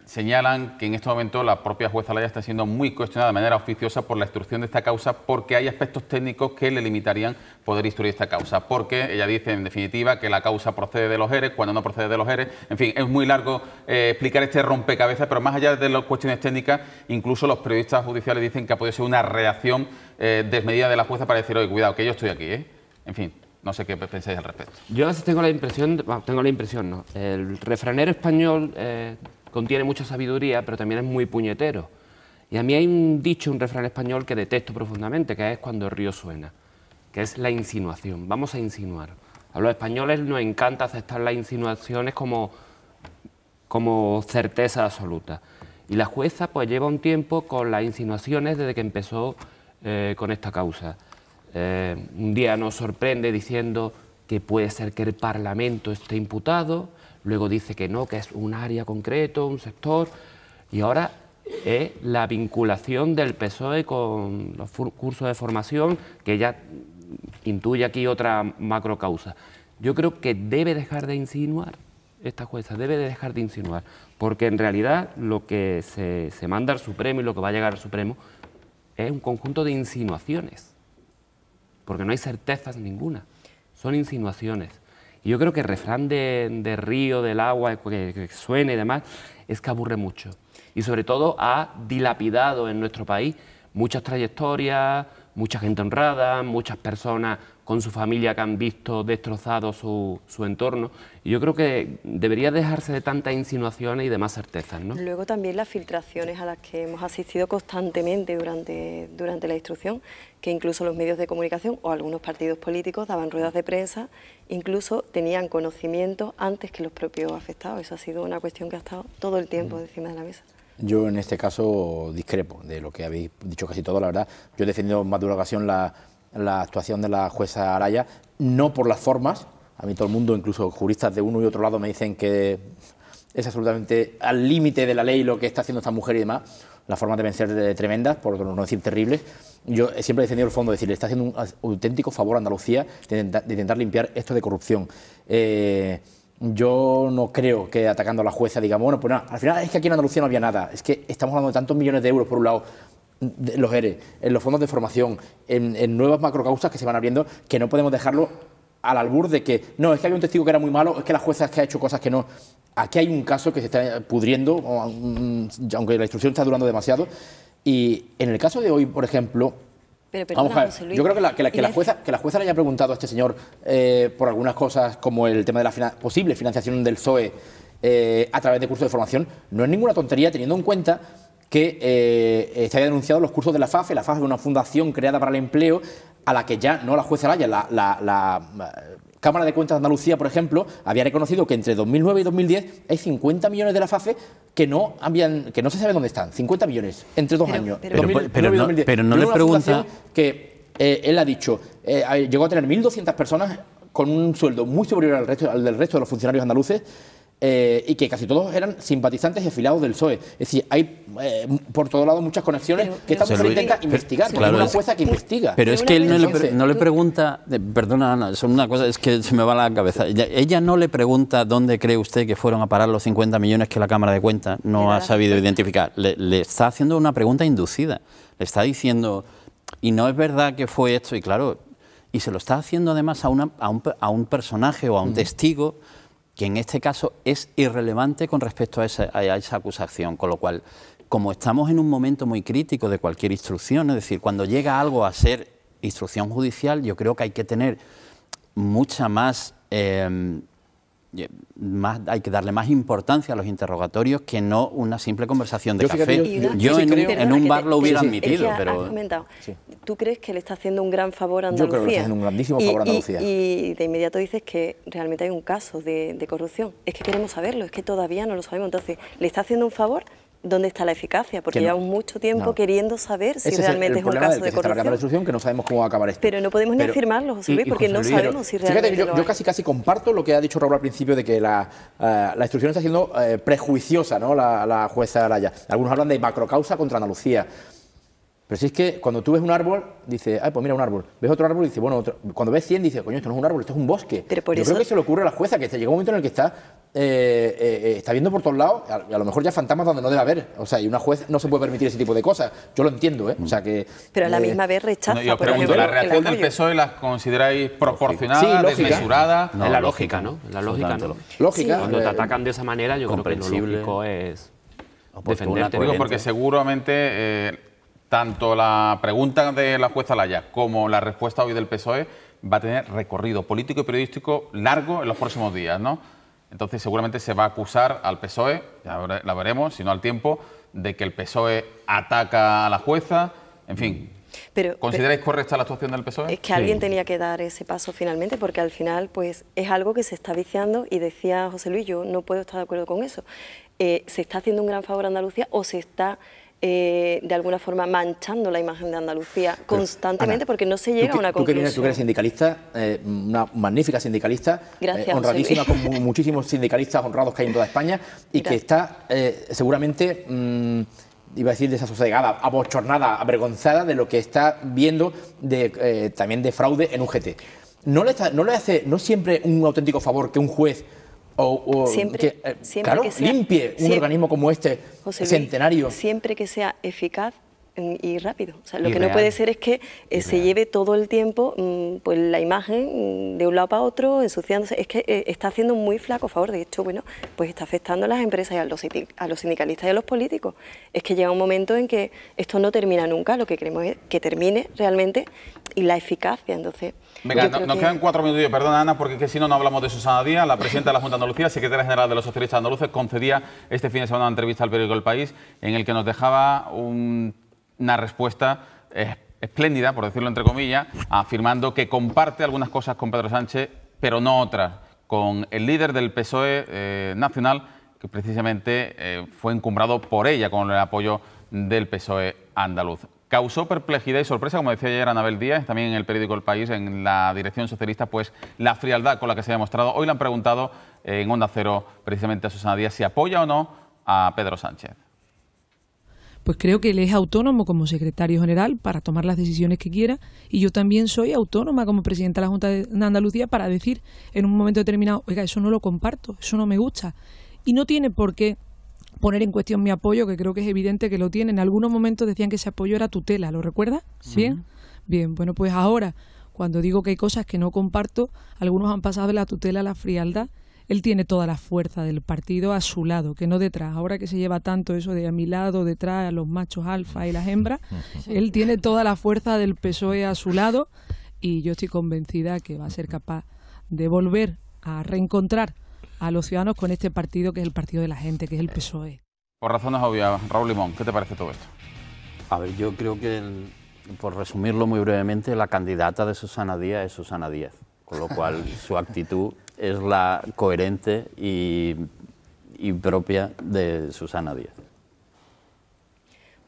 A: señalan que en este momento la propia jueza Laya está siendo muy cuestionada de manera oficiosa por la instrucción de esta causa, porque hay aspectos técnicos que le limitarían poder instruir esta causa, porque ella dice en definitiva que la causa procede de los ERE cuando no procede de los ERE. En fin, es muy largo explicar este rompecabezas, pero más allá de las cuestiones técnicas, incluso los periodistas judiciales dicen que puede ser una reacción desmedida de la jueza para decir, oye, cuidado, que yo estoy aquí, ¿eh? En fin. No sé qué pensáis al respecto.
N: Yo a veces tengo la impresión, ¿no? El refranero español contiene mucha sabiduría, pero también es muy puñetero. Y a mí hay un refrán español que detesto profundamente, que es cuando el río suena, que es la insinuación. Vamos a insinuar. A los españoles nos encanta aceptar las insinuaciones como certeza absoluta. Y la jueza pues lleva un tiempo con las insinuaciones desde que empezó con esta causa. Un día nos sorprende diciendo que puede ser que el Parlamento esté imputado, luego dice que no, que es un área concreto, un sector, y ahora es la vinculación del PSOE con los cursos de formación, que ya intuye aquí otra macrocausa. Yo creo que debe dejar de insinuar, esta jueza debe de dejar de insinuar, porque en realidad lo que se manda al Supremo y lo que va a llegar al Supremo es un conjunto de insinuaciones, porque no hay certezas ninguna, son insinuaciones. Y yo creo que el refrán de río, del agua, que suene y demás, es que aburre mucho. Y sobre todo ha dilapidado en nuestro país muchas trayectorias, mucha gente honrada, muchas personas con su familia que han visto destrozado su entorno. Y yo creo que debería dejarse de tantas insinuaciones y de más certezas, ¿no?
L: Luego también las filtraciones a las que hemos asistido constantemente durante la instrucción, que incluso los medios de comunicación o algunos partidos políticos daban ruedas de prensa, incluso tenían conocimiento antes que los propios afectados. Eso ha sido una cuestión que ha estado todo el tiempo encima de la mesa.
K: Yo en este caso discrepo de lo que habéis dicho casi todo, la verdad. Yo he defendido en más de una ocasión la actuación de la jueza Araya, no por las formas. A mí todo el mundo, incluso juristas de uno y otro lado, me dicen que es absolutamente al límite de la ley lo que está haciendo esta mujer y demás. Las formas deben ser tremendas, por no decir terribles. Yo siempre he defendido el fondo, es decir, le está haciendo un auténtico favor a Andalucía de intentar limpiar esto de corrupción. Yo no creo que atacando a la jueza digamos, bueno, pues nada, al final es que aquí en Andalucía no había nada, es que estamos hablando de tantos millones de euros por un lado, de los ERE, en los fondos de formación, en nuevas macrocausas que se van abriendo, que no podemos dejarlo al albur de que, no, es que había un testigo que era muy malo, es que la jueza es que ha hecho cosas que no. Aquí hay un caso que se está pudriendo, aunque la instrucción está durando demasiado, y en el caso de hoy, por ejemplo, vamos a ver, yo creo que la jueza le haya preguntado a este señor por algunas cosas como el tema de la posible financiación del PSOE a través de cursos de formación, no es ninguna tontería teniendo en cuenta que se había denunciado los cursos de la FAFE. La FAFE es una fundación creada para el empleo a la que ya, no la jueza Laya, la Cámara de Cuentas de Andalucía, por ejemplo, había reconocido que entre 2009 y 2010 hay 50 millones de la FAFE que no se sabe dónde están. 50 millones entre 2 años.
J: Pero no le pregunta...
K: Que él ha dicho, llegó a tener 1.200 personas con un sueldo muy superior al del resto de los funcionarios andaluces, y que casi todos eran simpatizantes y afiliados del PSOE. Es decir, hay por todo lado muchas conexiones que esta mujer intenta investigar, porque es una jueza que investiga.
J: Pero es que él no le pregunta, perdona Ana, es una cosa, es que se me va la cabeza, ella no le pregunta dónde cree usted que fueron a parar los 50 millones que la Cámara de Cuentas no ha sabido identificar. Le está haciendo una pregunta inducida, le está diciendo, y no es verdad que fue esto, y claro, y se lo está haciendo además a un personaje o a un testigo que en este caso es irrelevante con respecto a esa acusación, con lo cual, como estamos en un momento muy crítico de cualquier instrucción, es decir, cuando llega algo a ser instrucción judicial, yo creo que hay que tener mucha más, hay que darle más importancia a los interrogatorios que no una simple conversación de café. Yo en un bar lo hubiera admitido, pero...
L: ¿Tú crees que le está haciendo un gran favor a Andalucía?
K: Yo creo que le está haciendo un grandísimo favor a Andalucía.
L: Y de inmediato dices que realmente hay un caso de corrupción. Es que queremos saberlo, es que todavía no lo sabemos. Entonces, ¿le está haciendo un favor ¿dónde está la eficacia? Porque
K: no,
L: llevamos mucho tiempo queriendo saber si
K: ese
L: realmente es un caso de
K: está la Cámara de
L: corrupción.
K: Instrucción, que no sabemos cómo va a acabar esto.
L: Pero no podemos ni afirmarlo, José Luis, porque no sabemos si realmente
K: fíjate, yo casi comparto lo que ha dicho Raúl al principio de que la instrucción está siendo prejuiciosa, ¿no? La jueza Araya. Algunos hablan de macrocausa contra Andalucía. Pero si es que cuando tú ves un árbol, dices, ay, pues mira un árbol. Ves otro árbol y dices, bueno, otro. Cuando ves 100, dices, coño, esto no es un árbol, esto es un bosque.
L: Pero por
K: yo
L: eso...
K: creo que se le ocurre a la jueza que llega un momento en el que está viendo por todos lados, y a lo mejor ya fantasmas donde no debe haber. O sea, y una juez no se puede permitir ese tipo de cosas. Yo lo entiendo, ¿eh? O sea que...
L: Pero a la misma vez rechaza,
A: yo
L: por
A: pregunto,
L: ejemplo,
A: ¿la reacción del PSOE la consideráis proporcionada,
K: sí,
A: desmesurada?
N: No, es la lógica, ¿no? La lógica, ¿no?
K: Lógica.
N: Cuando te atacan de esa manera, yo creo que lo lógico es defenderte.
A: Digo porque seguramente tanto la pregunta de la jueza Laya como la respuesta hoy del PSOE va a tener recorrido político y periodístico largo en los próximos días, ¿no? Entonces seguramente se va a acusar al PSOE, ya la veremos, si no al tiempo, de que el PSOE ataca a la jueza, en fin. ¿Consideráis correcta la actuación del PSOE?
L: Es que alguien tenía que dar ese paso finalmente, porque al final pues es algo que se está viciando, y decía José Luis, yo no puedo estar de acuerdo con eso. ¿Se está haciendo un gran favor a Andalucía o se está de alguna forma manchando la imagen de Andalucía constantemente, Ana, porque no se llega a una conclusión?
K: Tú que eres sindicalista, una magnífica sindicalista, honradísima, con muchísimos sindicalistas honrados que hay en toda España, y que está seguramente... iba a decir desasosegada, abochornada, avergonzada de lo que está viendo también de fraude en UGT. ¿No le hace siempre un auténtico favor que un juez
L: siempre
K: claro,
L: que sea,
K: limpie un organismo como este,
L: José Luis,
K: centenario?
L: Siempre que sea eficaz y rápido. O sea, lo que no puede ser es que se lleve todo el tiempo pues la imagen de un lado para otro, ensuciándose. Es que está haciendo un muy flaco favor. De hecho, bueno, pues está afectando a las empresas y a los sindicalistas y a los políticos. Es que llega un momento en que esto no termina nunca. Lo que queremos es que termine realmente, y la eficacia. Entonces,
A: venga, nos quedan 4 minutos. Perdona, Ana, porque si no, no hablamos de Susana Díaz, la presidenta de la Junta de Andalucía, secretaria general de los socialistas andaluces. Concedía este fin de semana una entrevista al periódico El País en el que nos dejaba una respuesta espléndida, por decirlo entre comillas, afirmando que comparte algunas cosas con Pedro Sánchez, pero no otras, con el líder del PSOE nacional, que precisamente fue encumbrado por ella con el apoyo del PSOE andaluz. Causó perplejidad y sorpresa, como decía ayer Anabel Díaz, también en el periódico El País, en la dirección socialista, pues la frialdad con la que se ha demostrado. Hoy le han preguntado en Onda Cero precisamente a Susana Díaz si apoya o no a Pedro Sánchez.
G: Pues creo que él es autónomo como secretario general para tomar las decisiones que quiera, y yo también soy autónoma como presidenta de la Junta de Andalucía para decir en un momento determinado, oiga, eso no lo comparto, eso no me gusta. Y no tiene por qué poner en cuestión mi apoyo, que creo que es evidente que lo tiene. En algunos momentos decían que ese apoyo era tutela, ¿lo recuerdas? ¿Bien? Bien, bueno, pues ahora, cuando digo que hay cosas que no comparto, algunos han pasado de la tutela a la frialdad. Él tiene toda la fuerza del partido a su lado, que no detrás. Ahora que se lleva tanto eso de a mi lado, detrás, a los machos alfa y las hembras, él tiene toda la fuerza del PSOE a su lado, y yo estoy convencida que va a ser capaz de volver a reencontrar a los ciudadanos con este partido, que es el partido de la gente, que es el PSOE.
A: Por razones obvias, Raúl Limón, ¿qué te parece todo esto?
J: A ver, yo creo que, por resumirlo muy brevemente, la candidata de Susana Díaz es Susana Díaz, con lo cual su actitud es la coherente y propia de Susana Díaz.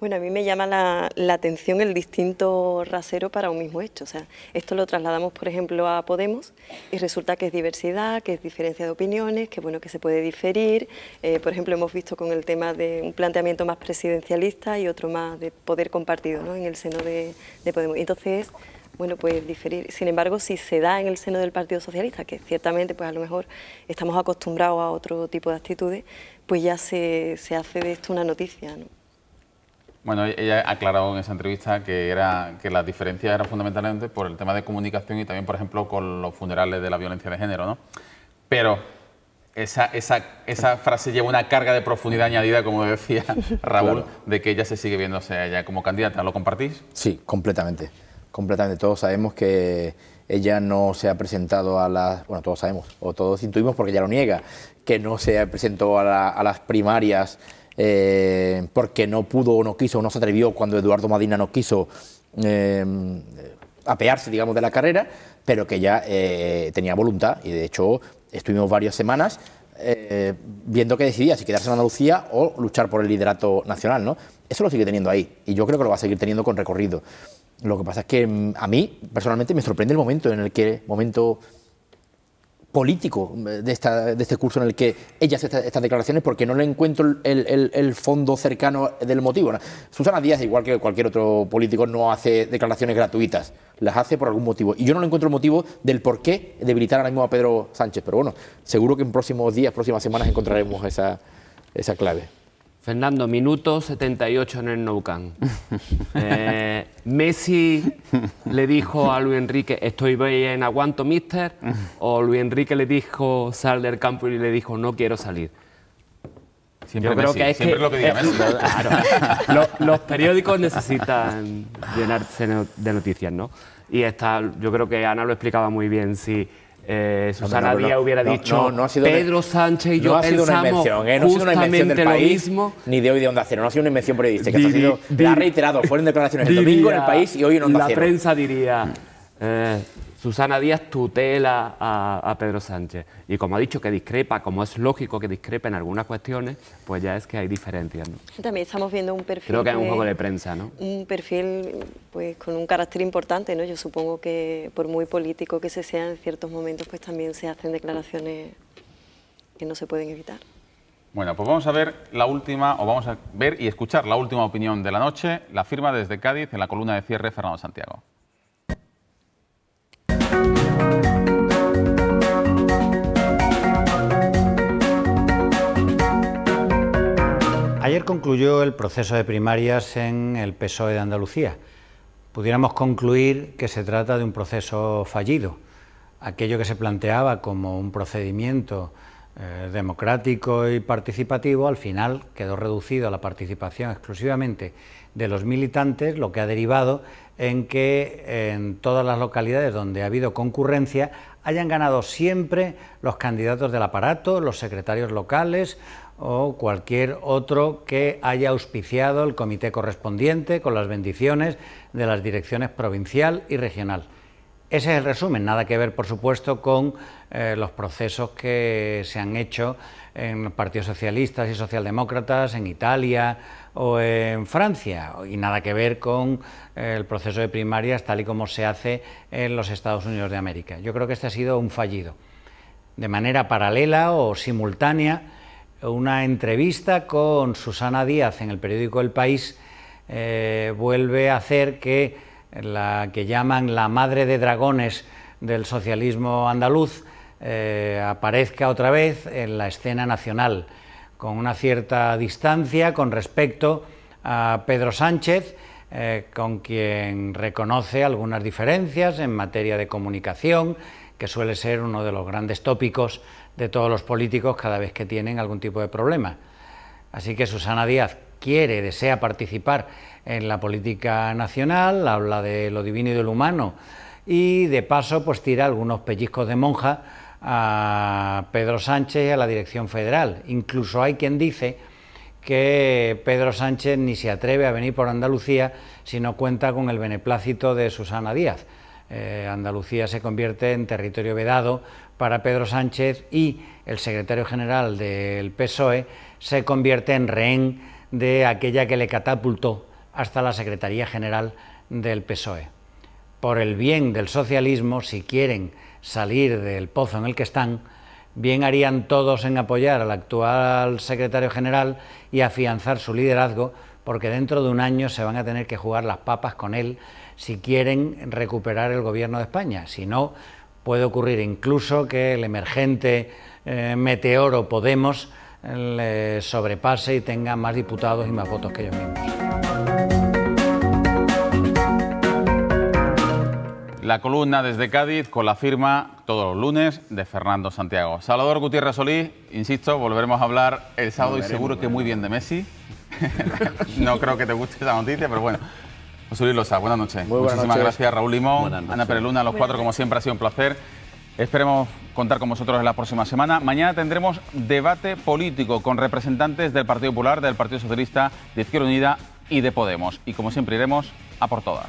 L: Bueno, a mí me llama la atención el distinto rasero para un mismo hecho. O sea, esto lo trasladamos, por ejemplo, a Podemos, y resulta que es diversidad, que es diferencia de opiniones, que bueno, que se puede diferir. Por ejemplo, hemos visto con el tema de un planteamiento más presidencialista y otro más de poder compartido, ¿no?, en el seno de Podemos. Entonces, bueno, pues diferir. Sin embargo, si se da en el seno del Partido Socialista, que ciertamente pues a lo mejor estamos acostumbrados a otro tipo de actitudes, pues ya se hace de esto una noticia, ¿no?
A: Bueno, ella ha aclarado en esa entrevista que las diferencias eran fundamentalmente por el tema de comunicación y también, por ejemplo, con los funerales de la violencia de género, ¿no? Pero esa frase lleva una carga de profundidad añadida, como decía Raúl, claro, de que ella se sigue viéndose a ella como candidata. ¿Lo compartís?
K: Sí, completamente. Completamente. Todos sabemos que ella no se ha presentado a las... Bueno, todos sabemos, o todos intuimos porque ella lo niega, que no se presentó a las primarias porque no pudo o no quiso o no se atrevió cuando Eduardo Madina no quiso apearse, digamos, de la carrera, pero que ella tenía voluntad, y de hecho estuvimos varias semanas viendo que decidía si quedarse en Andalucía o luchar por el liderato nacional, ¿no? Eso lo sigue teniendo ahí y yo creo que lo va a seguir teniendo con recorrido. Lo que pasa es que a mí, personalmente, me sorprende el momento político de este curso en el que ella hace estas declaraciones, porque no le encuentro el fondo cercano del motivo, ¿no? Susana Díaz, igual que cualquier otro político, no hace declaraciones gratuitas, las hace por algún motivo. Y yo no le encuentro el motivo del por qué debilitar ahora mismo a Pedro Sánchez. Pero bueno, seguro que en próximos días, próximas semanas encontraremos esa clave.
N: Fernando, minuto 78 en el Nou Camp. Messi le dijo a Luis Enrique, estoy bien, aguanto, mister, o Luis Enrique le dijo, sal del campo y le dijo, no quiero salir.
A: Siempre
N: yo creo
A: Messi,
N: que es
A: siempre
N: que,
A: lo que diga Messi.
N: Claro, los periódicos necesitan llenarse de noticias, ¿no? Y yo creo que Ana lo explicaba muy bien, si Susana Díaz hubiera dicho
K: no ha sido
N: Pedro Sánchez y yo pensamos justamente lo mismo.
K: Ni de hoy de Onda Cero, no ha sido una invención periodística. La ha reiterado, fueron declaraciones el domingo en El País y hoy en Onda Cero.
N: La prensa diría, Susana Díaz tutela a Pedro Sánchez. Y como ha dicho que discrepa, como es lógico que discrepa en algunas cuestiones, pues ya es que hay diferencias, ¿no?
L: También estamos viendo un perfil...
N: Creo que es un juego de prensa, ¿no?
L: Un perfil pues con un carácter importante, ¿no? Yo supongo que por muy político que se sea, en ciertos momentos pues también se hacen declaraciones que no se pueden evitar.
A: Bueno, pues vamos a ver la última, o vamos a ver y escuchar la última opinión de la noche. La firma desde Cádiz en la columna de cierre Fernando Santiago.
O: Ayer concluyó el proceso de primarias en el PSOE de Andalucía. Pudiéramos concluir que se trata de un proceso fallido. Aquello que se planteaba como un procedimiento democrático y participativo, al final quedó reducido a la participación exclusivamente de los militantes, lo que ha derivado en que en todas las localidades donde ha habido concurrencia hayan ganado siempre los candidatos del aparato, los secretarios locales o cualquier otro que haya auspiciado el comité correspondiente con las bendiciones de las direcciones provincial y regional. Ese es el resumen, nada que ver, por supuesto, con los procesos que se han hecho en los partidos socialistas y socialdemócratas en Italia o en Francia, y nada que ver con el proceso de primarias tal y como se hace en los Estados Unidos de América. Yo creo que este ha sido un fallido. De manera paralela o simultánea, una entrevista con Susana Díaz en el periódico El País vuelve a hacer que la que llaman la madre de dragones del socialismo andaluz aparezca otra vez en la escena nacional, con una cierta distancia con respecto a Pedro Sánchez, con quien reconoce algunas diferencias en materia de comunicación, que suele ser uno de los grandes tópicos de todos los políticos cada vez que tienen algún tipo de problema. Así que Susana Díaz desea participar en la política nacional, habla de lo divino y de lo humano y de paso pues tira algunos pellizcos de monja a Pedro Sánchez y a la dirección federal. Incluso hay quien dice que Pedro Sánchez ni se atreve a venir por Andalucía si no cuenta con el beneplácito de Susana Díaz. Andalucía se convierte en territorio vedado para Pedro Sánchez y el secretario general del PSOE se convierte en rehén de aquella que le catapultó hasta la Secretaría General del PSOE. Por el bien del socialismo, si quieren salir del pozo en el que están, bien harían todos en apoyar al actual secretario general y afianzar su liderazgo, porque dentro de un año se van a tener que jugar las papas con él si quieren recuperar el gobierno de España. Si no, puede ocurrir incluso que el emergente meteoro Podemos le sobrepase y tenga más diputados y más votos que ellos mismos.
A: La columna desde Cádiz con la firma todos los lunes de Fernando Santiago. Salvador Gutiérrez Solís, insisto, volveremos a hablar el sábado y seguro que muy bien de Messi. No creo que te guste esa noticia, pero bueno. José Luis Losa, buenas noches. Muchísimas gracias, Raúl Limón, Ana Pérez Luna, los cuatro, como siempre, ha sido un placer. Esperemos contar con vosotros en la próxima semana. Mañana tendremos debate político con representantes del Partido Popular, del Partido Socialista, de Izquierda Unida y de Podemos. Y como siempre iremos a por todas.